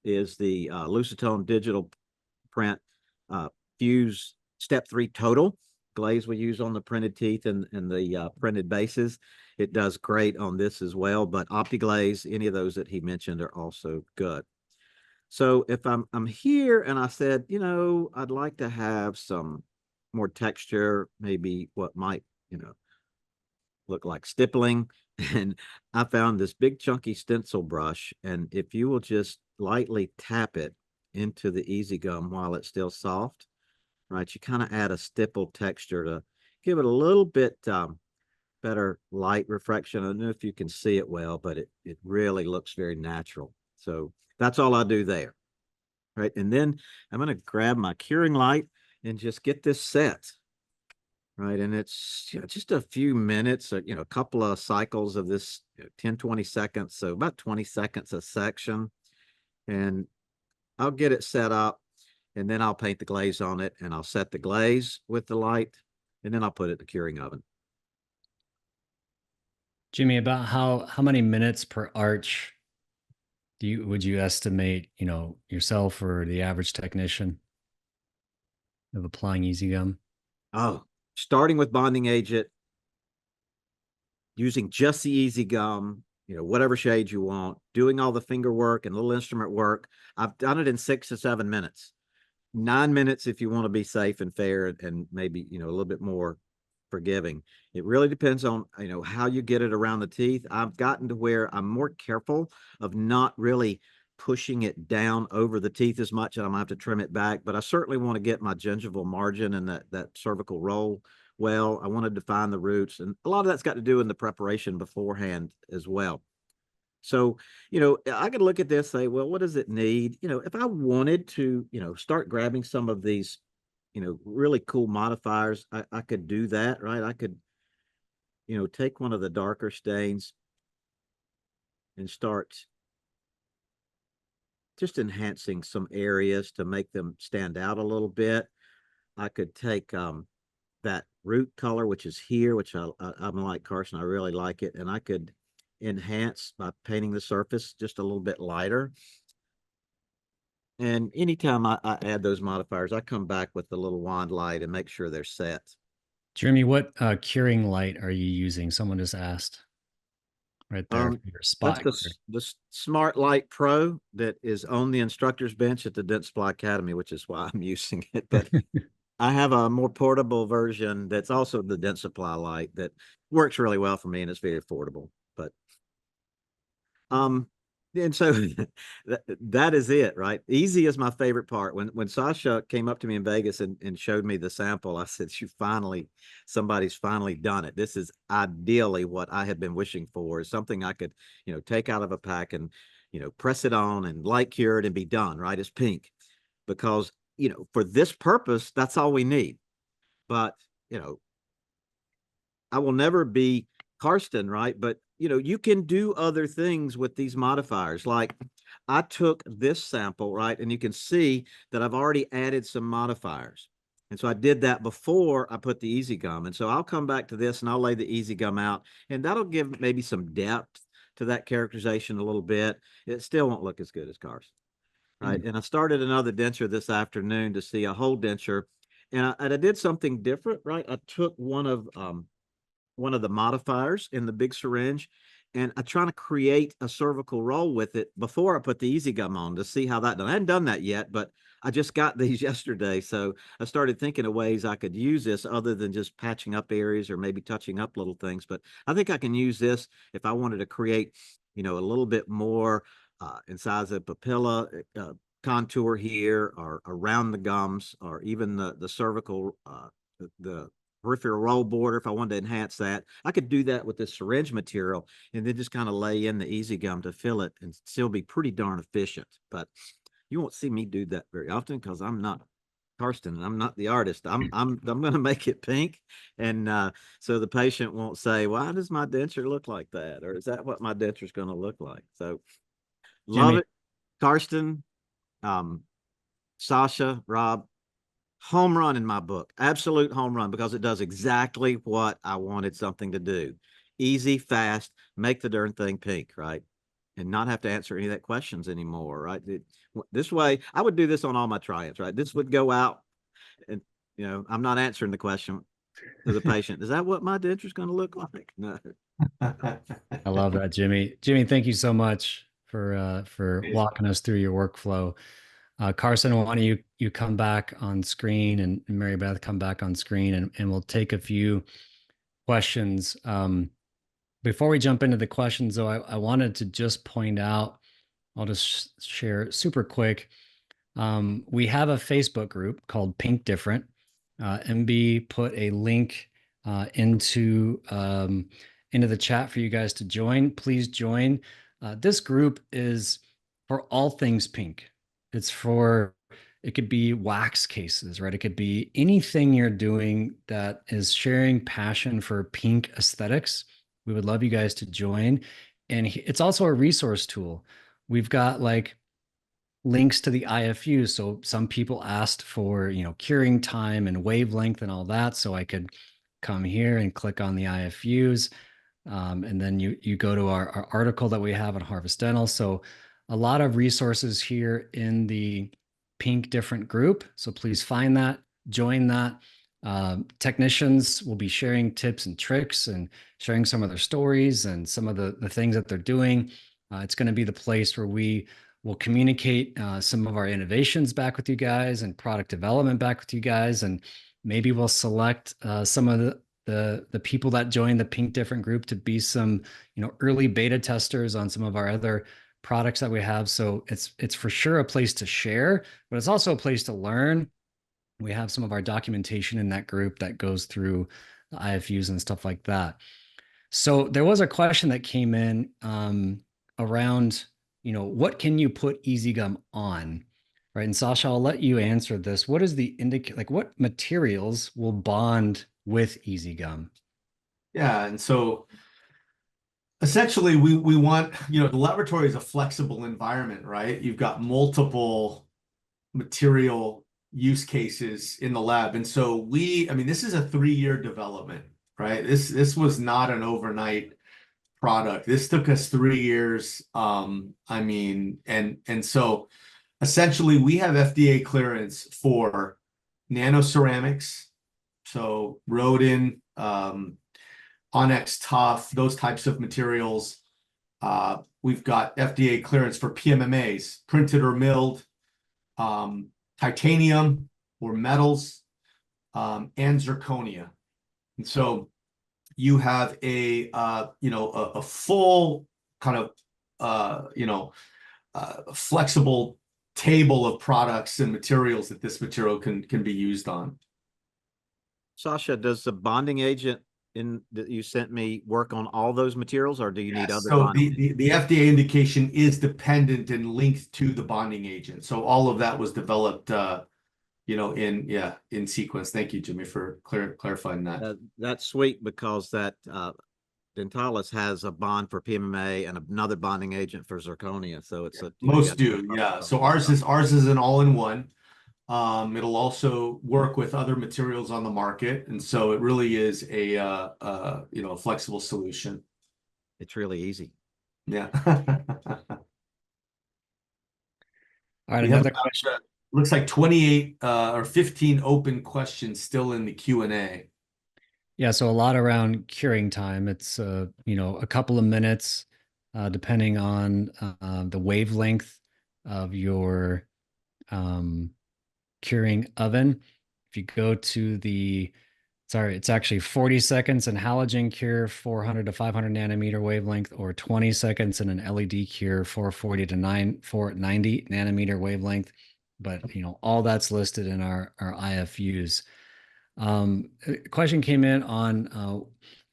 is the Lucitone Digital Print Fuse Step 3 Total glaze we use on the printed teeth and the printed bases. It does great on this as well, but OptiGlaze, any of those that he mentioned are also good. So if I'm here and I said, I'd like to have some more texture, maybe what might, look like stippling. And I found this big chunky stencil brush. And if you will just lightly tap it into the EasyGum while it's still soft, right, you kind of add a stipple texture to give it a little bit better light refraction. I don't know if you can see it well, but it really looks very natural. So that's all I do there. Right. And then I'm going to grab my curing light and just get this set. Right. And it's just a few minutes, a couple of cycles of this 10, 20 seconds. So about 20 seconds a section. And I'll get it set up, and then I'll paint the glaze on it, and I'll set the glaze with the light, and then I'll put it in the curing oven. Jimmy, about how many minutes per arch would you estimate, yourself or the average technician of applying EasyGum? Oh, starting with bonding agent, using just the EasyGum, whatever shade you want, doing all the finger work and little instrument work. I've done it in 6 to 7 minutes. 9 minutes if you want to be safe and fair, and maybe, a little bit more forgiving. It really depends on, how you get it around the teeth. I've gotten to where I'm more careful of not really pushing it down over the teeth as much, and I'm gonna have to trim it back, but I certainly want to get my gingival margin and that cervical roll well. I want to define the roots, and a lot of that's got to do in the preparation beforehand as well. So, I could look at this, say, well, what does it need? If I wanted to, start grabbing some of these, really cool modifiers, I could do that, right? I could, take one of the darker stains and start just enhancing some areas to make them stand out a little bit. I could take that root color, which is here, which I'm like Carson, I really like it. And I could enhance by painting the surface just a little bit lighter. And anytime I add those modifiers, I come back with the little wand light and make sure they're set. Jeremy, what curing light are you using? Someone just asked. Right there for your spot. That's the Smart Light Pro that is on the instructor's bench at the Dent Supply Academy, which is why I'm using it. But I have a more portable version that's also the Dent Supply light that works really well for me, and it's very affordable. But and so that is it, right? Easy is my favorite part. When Sasha came up to me in Vegas and showed me the sample, I said, somebody's finally done it. This is ideally what I had been wishing for, is something I could, take out of a pack and, press it on and light cure it and be done, right? It's pink. Because, for this purpose, that's all we need. But, I will never be Karsten, right? But you can do other things with these modifiers. Like I took this sample, right? And you can see that I've already added some modifiers. And so I did that before I put the EasyGum. And so I'll come back to this and I'll lay the EasyGum out, and that'll give maybe some depth to that characterization a little bit. It still won't look as good as Karsten, right? And I started another denture this afternoon to see a whole denture. And I did something different, right? I took one of the modifiers in the big syringe, and I try to create a cervical roll with it before I put the EasyGum on to see how that done. I hadn't done that yet, but I just got these yesterday. So I started thinking of ways I could use this other than just patching up areas or maybe touching up little things. But I think I can use this if I wanted to create, a little bit more inside the papilla contour here, or around the gums, or even the cervical, the peripheral roll border. If I wanted to enhance that, I could do that with this syringe material and then just kind of lay in the EasyGum to fill it and still be pretty darn efficient. But you won't see me do that very often because I'm not Karsten. I'm not the artist. I'm going to make it pink, and so the patient won't say, "Why does my denture look like that?" Or "Is that what my denture is going to look like?" So love it, Karsten. Sasha, Rob, home run in my book, absolute home run, because it does exactly what I wanted something to do. Easy, fast, make the darn thing pink, right? And not have to answer any of that questions anymore, right? This way, I would do this on all my try-ins, right? This would go out and, you know, I'm not answering the question to the patient. Is that what my denture is going to look like? No. I love that, Jimmy. Jimmy, thank you so much for walking us through your workflow. Carson, why don't you come back on screen, and Mary Beth come back on screen, and we'll take a few questions. Before we jump into the questions, though, I wanted to just point out, I'll just share super quick. We have a Facebook group called Pink Different. MB put a link into the chat for you guys to join. Please join. This group is for all things pink. It could be wax cases, right? It could be anything you're doing that is sharing passion for pink aesthetics. We would love you guys to join. And it's also a resource tool. We've got like links to the IFUs. So some people asked for, curing time and wavelength and all that. So I could come here and click on the IFUs. And then you go to our article that we have on Harvest Dental. So a lot of resources here in the Pink Different group. So please find that, join that. Technicians will be sharing tips and tricks and sharing some of their stories and some of the things that they're doing. It's going to be the place where we will communicate some of our innovations back with you guys and product development back with you guys. And maybe we'll select some of the people that join the Pink Different group to be some, early beta testers on some of our other products that we have. So it's for sure a place to share, but it's also a place to learn. We have some of our documentation in that group that goes through the IFUs and stuff like that. So there was a question that came in around, what can you put EasyGum on? Right. And Sasha, I'll let you answer this. What is the what materials will bond with EasyGum? Yeah, and so essentially we want, the laboratory is a flexible environment, right? You've got multiple material use cases in the lab. And so this is a 3-year development, right? This was not an overnight product. This took us 3 years. And so essentially we have FDA clearance for nanoceramics, so Rodin, Onyx Tough, those types of materials. We've got FDA clearance for PMMAs, printed or milled, titanium or metals, and zirconia. And so you have a full kind of flexible table of products and materials that this material can be used on. Sasha, does the bonding agent that you sent me work on all those materials, or do you need other so bonding? the FDA indication is dependent and linked to the bonding agent. So all of that was developed in sequence. Thank you, Jimmy, for clarifying that. That's sweet, because that Dentalis has a bond for PMMA and another bonding agent for zirconia. So it's most do, yeah. So ours is an all-in-one. It'll also work with other materials on the market, and so it really is a flexible solution. It's really easy. Yeah. All right, another question. Looks like 28 or 15 open questions still in the Q&A. Yeah, so a lot around curing time. It's a couple of minutes, depending on the wavelength of your curing oven. If you go to it's actually 40 seconds in halogen cure, 400 to 500 nanometer wavelength, or 20 seconds in an LED cure, 440 to 490 nanometer wavelength. But all that's listed in our IFUs. A question came in on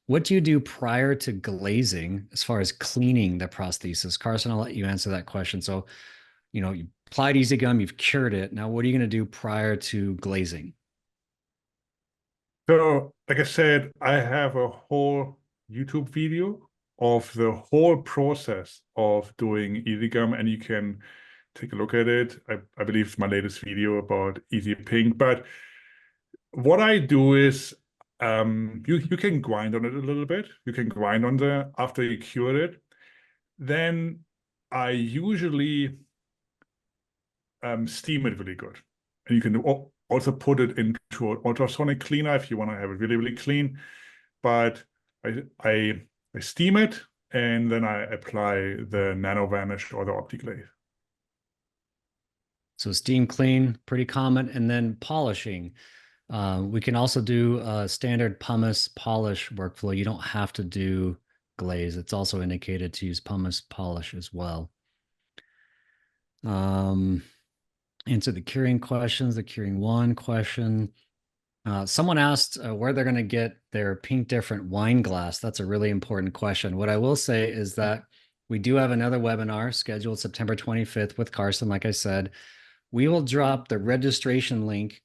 what do you do prior to glazing as far as cleaning the prosthesis? Carson, I'll let you answer that question. So, you applied EasyGum, you've cured it. Now, what are you going to do prior to glazing? So, like I said, I have a whole YouTube video of the whole process of doing EasyGum, and you can take a look at it. I believe it's my latest video about Easy Pink. But what I do is you can grind on it a little bit. You can grind on after you cured it. Then I usually steam it really good. And you can also put it into an ultrasonic cleaner if you want to have it really, really clean. But I steam it, and then I apply the Nano Vanish or the OptiGlaze. So steam clean, pretty common, and then polishing. We can also do a standard pumice polish workflow. You don't have to do glaze. It's also indicated to use pumice polish as well. Answer the curing questions, the curing one question. Someone asked where they're going to get their pink different wine glass. That's a really important question. What I will say is that we do have another webinar scheduled September 25th with Carson. Like I said, we will drop the registration link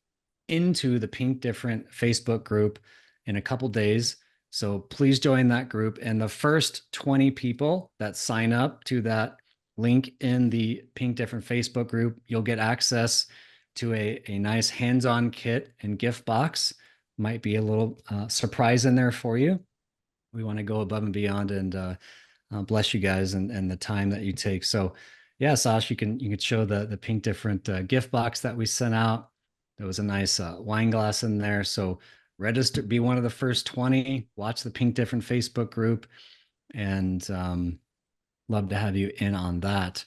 into the Pink Different Facebook group in a couple days. So please join that group. And the first 20 people that sign up to that link in the Pink Different Facebook group, you'll get access to a nice hands-on kit and gift box. Might be a little surprise in there for you. We want to go above and beyond and bless you guys and the time that you take. So yeah, Sash, you can show the Pink Different gift box that we sent out. There was a nice wine glass in there. So register, be one of the first 20, watch the Pink Different Facebook group, and love to have you in on that.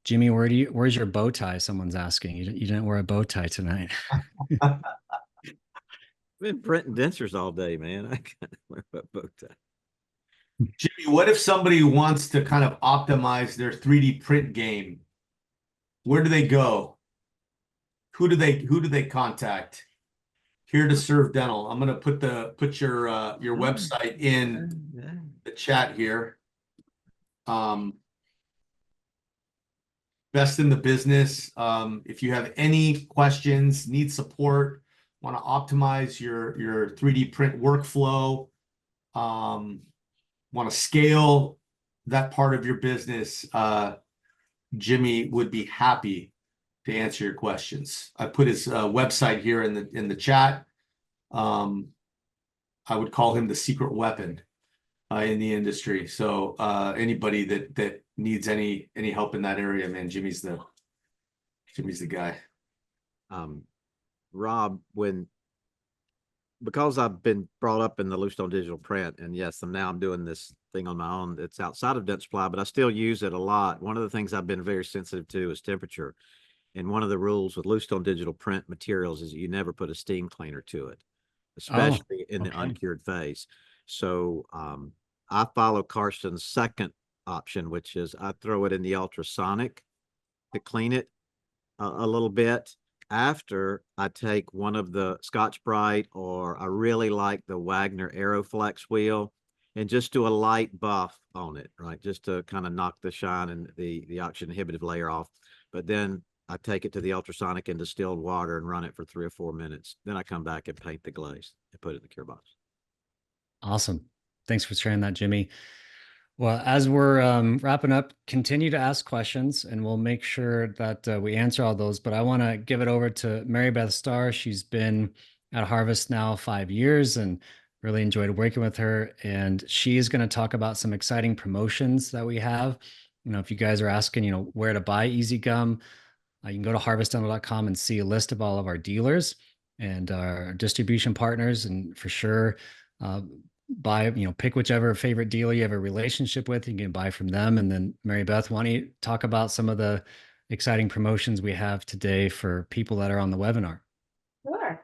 Jimmy, where's your bow tie? Someone's asking. You didn't wear a bow tie tonight. I've been printing dentures all day, man. I can't wear a bow tie. Jimmy, what if somebody wants to kind of optimize their 3D print game? Where do they go? Who do they contact? Here to Serve Dental. I'm gonna put your website in the chat here. Best in the business. If you have any questions, need support, want to optimize your 3D print workflow, want to scale that part of your business, Jimmy would be happy to answer your questions. I put his website here in the chat. I would call him the secret weapon in the industry. So anybody that needs any help in that area, man, Jimmy's the guy. Rob, because I've been brought up in the loose stone digital print, and yes, I'm doing this thing on my own. It's outside of dent supply, but I still use it a lot. One of the things I've been very sensitive to is temperature. And one of the rules with loose stone digital print materials is you never put a steam cleaner to it, especially in the uncured phase. So I follow Carson's second option, which is I throw it in the ultrasonic to clean it a little bit. After I take one of the Scotch-Brite, or I really like the Wagner Aeroflex wheel, and just do a light buff on it, right? Just to kind of knock the shine and the oxygen inhibitive layer off. But then I take it to the ultrasonic in distilled water and run it for 3 or 4 minutes. Then I come back and paint the glaze and put it in the cure box. Awesome. Thanks for sharing that, Jimmy. Well, as we're wrapping up, continue to ask questions and we'll make sure that we answer all those. But I want to give it over to Mary Beth Starr. She's been at Harvest now 5 years and really enjoyed working with her. And she is going to talk about some exciting promotions that we have. You know, if you guys are asking, where to buy EasyGum, you can go to harvestdental.com and see a list of all of our dealers and our distribution partners. And for sure, pick whichever favorite dealer you have a relationship with. You can buy from them. And then Mary Beth, why don't you talk about some of the exciting promotions we have today for people that are on the webinar? Sure.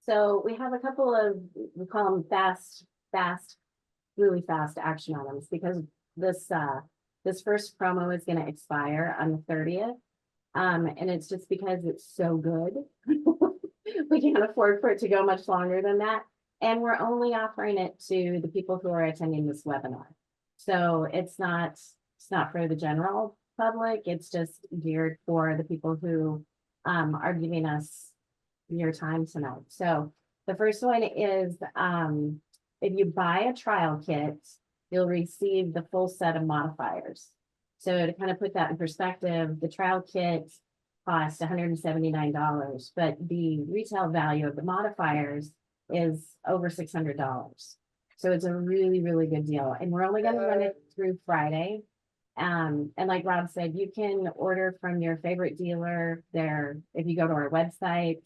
So we have a couple of, we call them really fast action items, because this first promo is going to expire on the 30th. And it's just because it's so good. We can't afford for it to go much longer than that. And we're only offering it to the people who are attending this webinar. So it's not for the general public. It's just geared for the people who are giving us your time tonight. So the first one is if you buy a trial kit, you'll receive the full set of modifiers. So to kind of put that in perspective, the trial kit costs $179, but the retail value of the modifiers is over $600. So it's a really, really good deal. And we're only going to run it through Friday. And like Rob said, you can order from your favorite dealer there. If you go to our website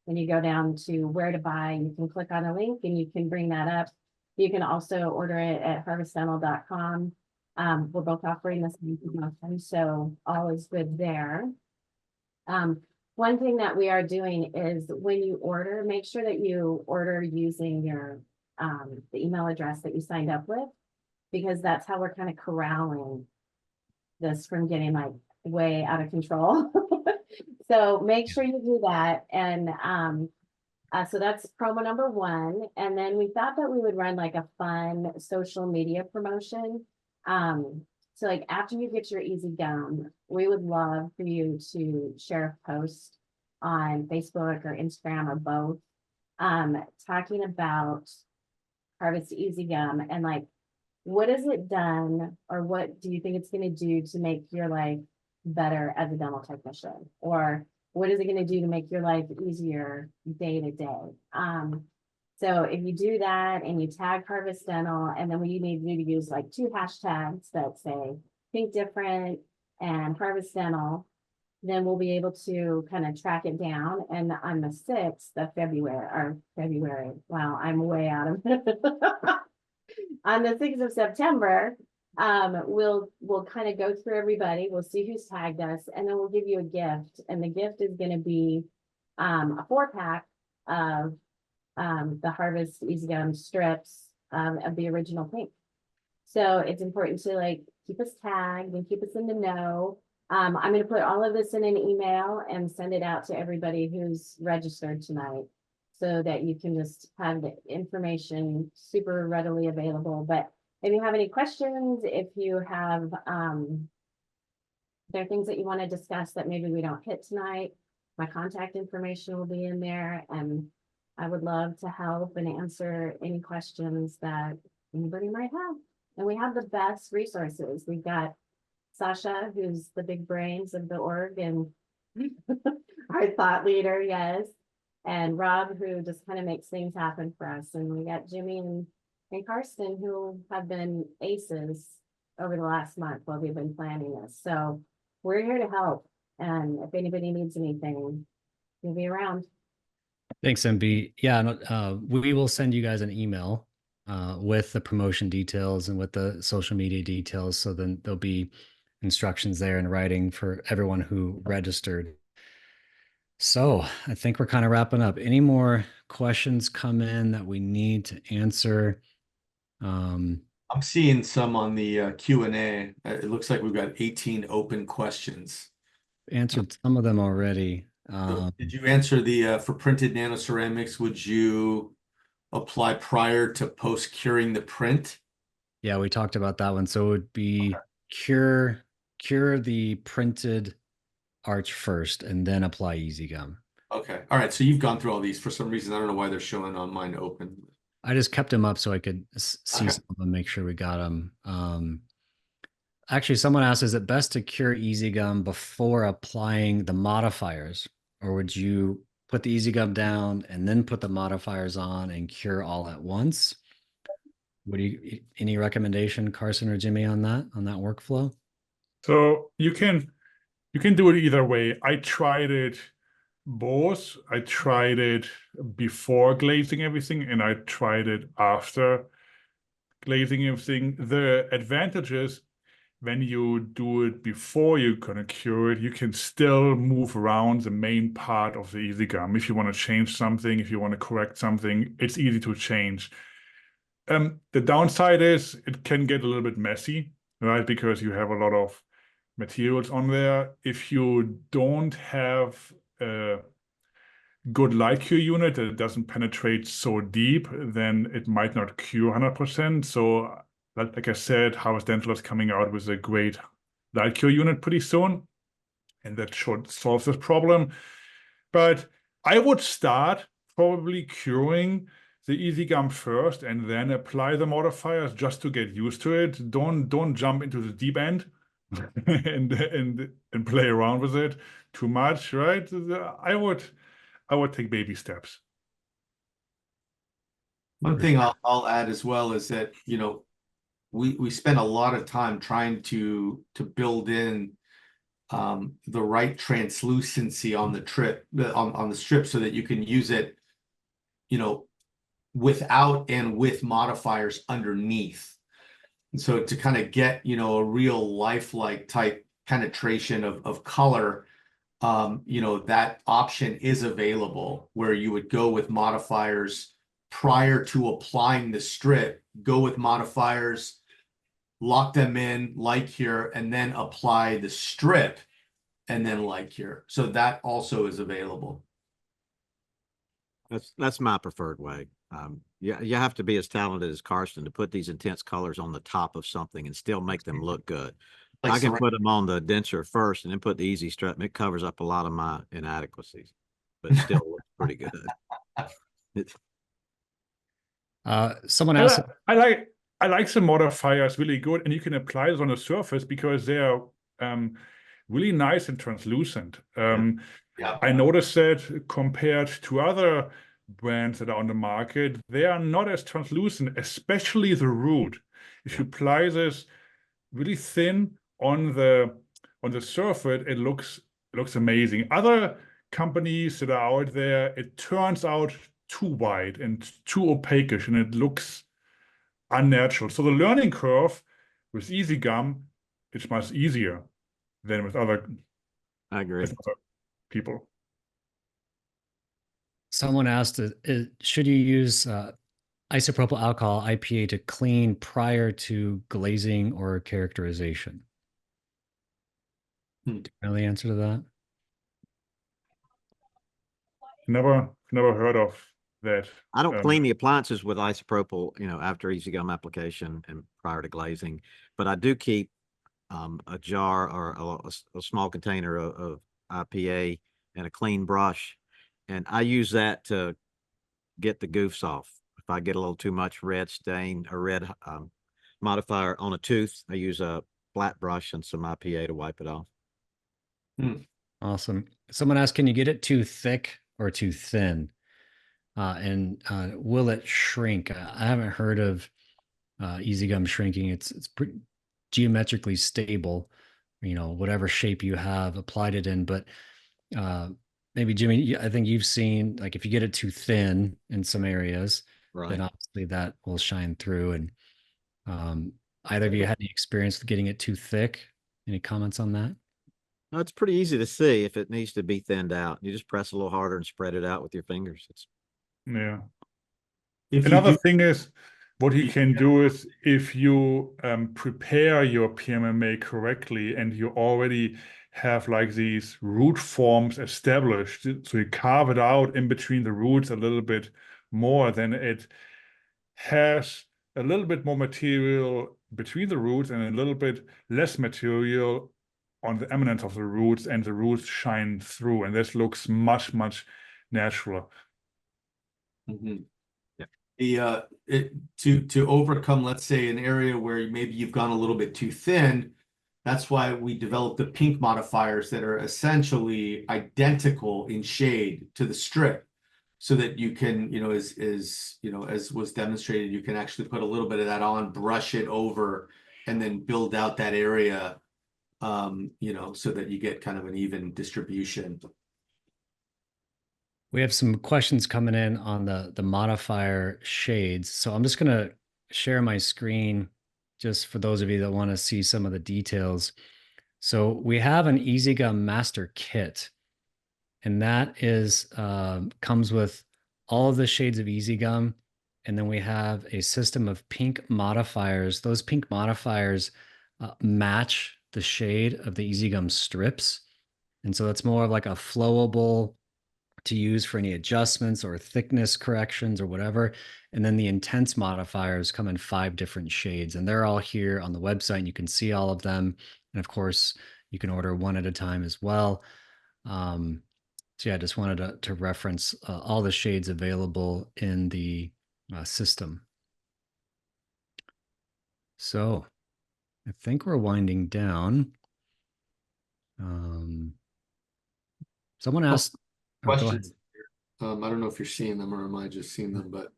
and you go down to where to buy, you can click on a link and you can bring that up. You can also order it at harvestdental.com. We're both offering this promotion, so all is good there. One thing that we are doing is when you order, make sure that you order using your the email address that you signed up with, because that's how we're kind of corralling this from getting like way out of control. So make sure you do that. And so that's promo number 1. And then we thought that we would run like a fun social media promotion. So like after you get your EasyGum, we would love for you to share a post on Facebook or Instagram or both, talking about Harvest EasyGum and like, what has it done, or what do you think it's going to do to make your life better as a dental technician? Or what is it going to do to make your life easier day to day? So if you do that and you tag Harvest Dental, and then we need you to use like 2 hashtags that say Think Different and Harvest Dental, then we'll be able to kind of track it down. And on the 6th of February, wow, I'm way out of it. On the 6th of September, we'll kind of go through everybody. We'll see who's tagged us, and then we'll give you a gift. And the gift is going to be a 4-pack of the Harvest EasyGum strips of the original pink. So it's important to like keep us tagged and keep us in the know. I'm going to put all of this in an email and send it out to everybody who's registered tonight, so that you can just have the information super readily available. But if you have any questions, if you have, there are things that you want to discuss that maybe we don't hit tonight, my contact information will be in there, and I would love to help and answer any questions that anybody might have. And we have the best resources. We've got Sasha, who's the big brains of the org and our thought leader, yes. And Rob, who just kind of makes things happen for us. And we got Jimmy and Karsten, who have been aces over the last month while we've been planning this. So we're here to help. And if anybody needs anything, we'll be around. Thanks, MB. Yeah, we will send you guys an email with the promotion details and with the social media details. So then there'll be instructions there in writing for everyone who registered. So I think we're kind of wrapping up. Any more questions come in that we need to answer? I'm seeing some on the Q&A. It looks like we've got 18 open questions. Answered some of them already. So did you answer the for printed nanoceramics? Would you apply prior to post curing the print? Yeah, we talked about that one. So it would be cure the printed arch first and then apply EasyGum. Okay. All right. So you've gone through all these. For some reason, I don't know why they're showing on mine open. I just kept them up so I could see some of them, make sure we got them. Actually, someone asked, is it best to cure EasyGum before applying the modifiers? Or would you put the EasyGum down and then put the modifiers on and cure all at once? Any recommendation, Carson or Jimmy, on that workflow? So you can do it either way. I tried it both. I tried it before glazing everything, and I tried it after glazing everything. The advantage is when you do it before you're gonna cure it, you can still move around the main part of the EasyGum. If you want to change something, if you want to correct something, it's easy to change. The downside is it can get a little bit messy, right? Because you have a lot of materials on there. If you don't have a good light cure unit that doesn't penetrate so deep, then it might not cure 100%. So like I said, Harvest Dental is coming out with a great light cure unit pretty soon, and that should solve this problem. But I would start probably curing the EasyGum first and then apply the modifiers just to get used to it. Don't jump into the deep end, and play around with it too much, right? I would take baby steps. One thing I'll add as well is that, you know, we spend a lot of time trying to build in the right translucency on the on the strip so that you can use it, you know, without and with modifiers underneath. And so to kind of get, you know, a real lifelike type penetration of color, you know, that option is available where you would go with modifiers prior to applying the strip, go with modifiers, lock them in like here, and then apply the strip and then like here. So that also is available. That's my preferred way. You have to be as talented as Karsten to put these intense colors on the top of something and still make them look good. Like I can put them on the denture first and then put the easy strip, and it covers up a lot of my inadequacies, but it still looks pretty good. Someone asked, I like the modifiers really good, and you can apply this on the surface because they are really nice and translucent. Yeah. I noticed that compared to other brands that are on the market, they are not as translucent, especially the root. If you apply this really thin on the surface, it looks amazing. Other companies that are out there, it turns out too white and too opaquish, and it looks unnatural. So the learning curve with EasyGum is much easier than with other. I agree. People. Someone asked, should you use isopropyl alcohol IPA to clean prior to glazing or characterization? Do you know the answer to that? Never heard of that. I don't clean the appliances with isopropyl, you know, after EasyGum application and prior to glazing, but I do keep a jar or a small container of IPA and a clean brush, and I use that to get the goofs off. If I get a little too much red stain or red modifier on a tooth, I use a flat brush and some IPA to wipe it off. Awesome. Someone asked, can you get it too thick or too thin? And will it shrink? I haven't heard of EasyGum shrinking. It's pretty geometrically stable, you know, whatever shape you have applied it in. But maybe Jimmy, I think you've seen, like, if you get it too thin in some areas, then obviously that will shine through. And either of you had any experience with getting it too thick? Any comments on that? No, it's pretty easy to see if it needs to be thinned out. You just press a little harder and spread it out with your fingers. Yeah. Another thing is, what you can do is if you prepare your PMMA correctly and you already have like these root forms established, so you carve it out in between the roots a little bit more, then it has a little bit more material between the roots and a little bit less material on the eminence of the roots, and the roots shine through, and this looks much natural. Yeah. To overcome, let's say, an area where maybe you've gone a little bit too thin, that's why we developed the pink modifiers that are essentially identical in shade to the strip, so that you can, you know, as was demonstrated, you can actually put a little bit of that on, brush it over, and then build out that area, you know, so that you get kind of an even distribution. We have some questions coming in on the modifier shades. So I'm just going to share my screen just for those of you that want to see some of the details. So we have an EasyGum Master Kit, and that is comes with all of the shades of EasyGum. And then we have a system of pink modifiers. Those pink modifiers match the shade of the EasyGum strips. And so it's more of like a flowable to use for any adjustments or thickness corrections or whatever. And then the intense modifiers come in 5 different shades, and they're all here on the website, and you can see all of them. And of course, you can order one at a time as well. So yeah, I just wanted to reference all the shades available in the system. So I think we're winding down. Someone asked, oh, go ahead. Questions. I don't know if you're seeing them or am I just seeing them, but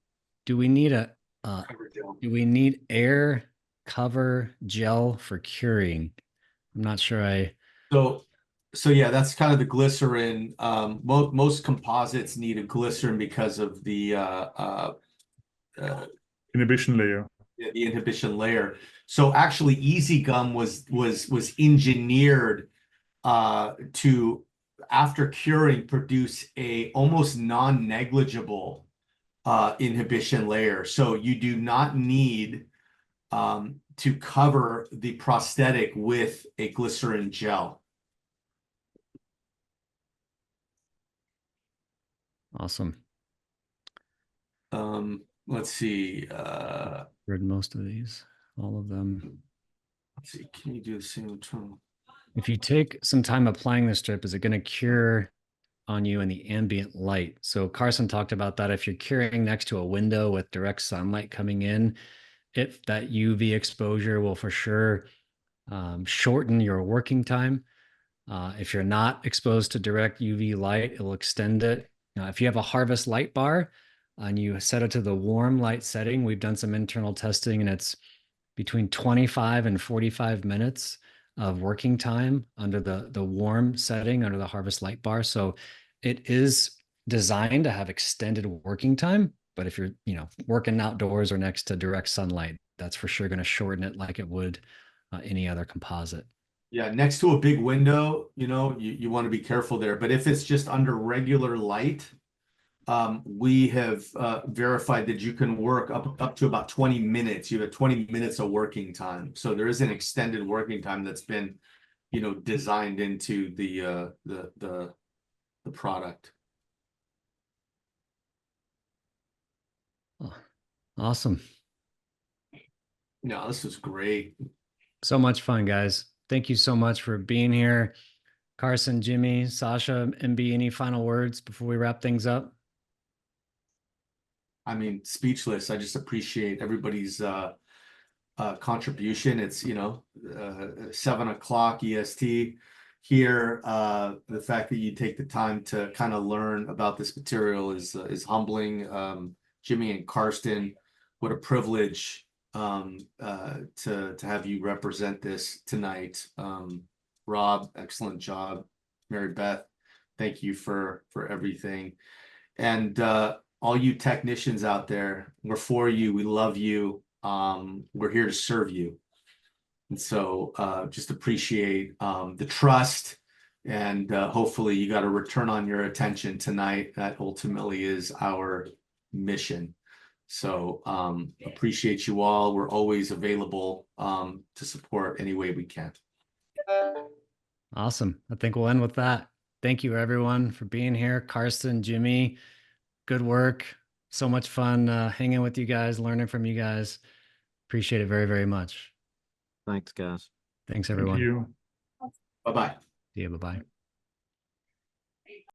Do we need a cover gel. do we need air cover gel for curing? I'm not sure So yeah, that's kind of the glycerin. Most composites need a glycerin because of the Inhibition layer. the inhibition layer. So actually, EasyGum was engineered to, after curing, produce a almost non-negligible inhibition layer. So you do not need to cover the prosthetic with a glycerin gel. awesome. Let's see. Read most of these, all of them. Let's see. Can you do the same term? If you take some time applying the strip, is it going to cure on you in the ambient light? So Carson talked about that. If you're curing next to a window with direct sunlight coming in, that UV exposure will for sure shorten your working time. If you're not exposed to direct UV light, it'll extend it. If you have a Harvest light bar and you set it to the warm light setting, we've done some internal testing and it's between 25 and 45 minutes of working time under the warm setting under the Harvest light bar. So it is designed to have extended working time, but if you're, working outdoors or next to direct sunlight, that's for sure going to shorten it like it would any other composite. Yeah, next to a big window, you want to be careful there. But if it's just under regular light, we have verified that you can work up to about 20 minutes. You have 20 minutes of working time. So there is an extended working time that's been, designed into the product. Oh, awesome. No, this was great. So much fun, guys. Thank you so much for being here. Carson, Jimmy, Sasha, MB, any final words before we wrap things up? I mean, speechless. I just appreciate everybody's contribution. It's 7 o'clock EST here. The fact that you take the time to kind of learn about this material is humbling. Jimmy and Karsten, what a privilege to have you represent this tonight. Rob, excellent job. Mary Beth, thank you for everything. And all you technicians out there, we're for you. We love you. We're here to serve you. And so just appreciate the trust, and hopefully you got a return on your attention tonight. That ultimately is our mission. So appreciate you all. We're always available to support any way we can. Awesome. I think we'll end with that. Thank you, everyone, for being here. Karsten, Jimmy, good work. So much fun hanging with you guys, learning from you guys. Appreciate it very, very much. Thanks, guys. Thanks, everyone. Thank you. Bye-bye. See you. Bye-bye.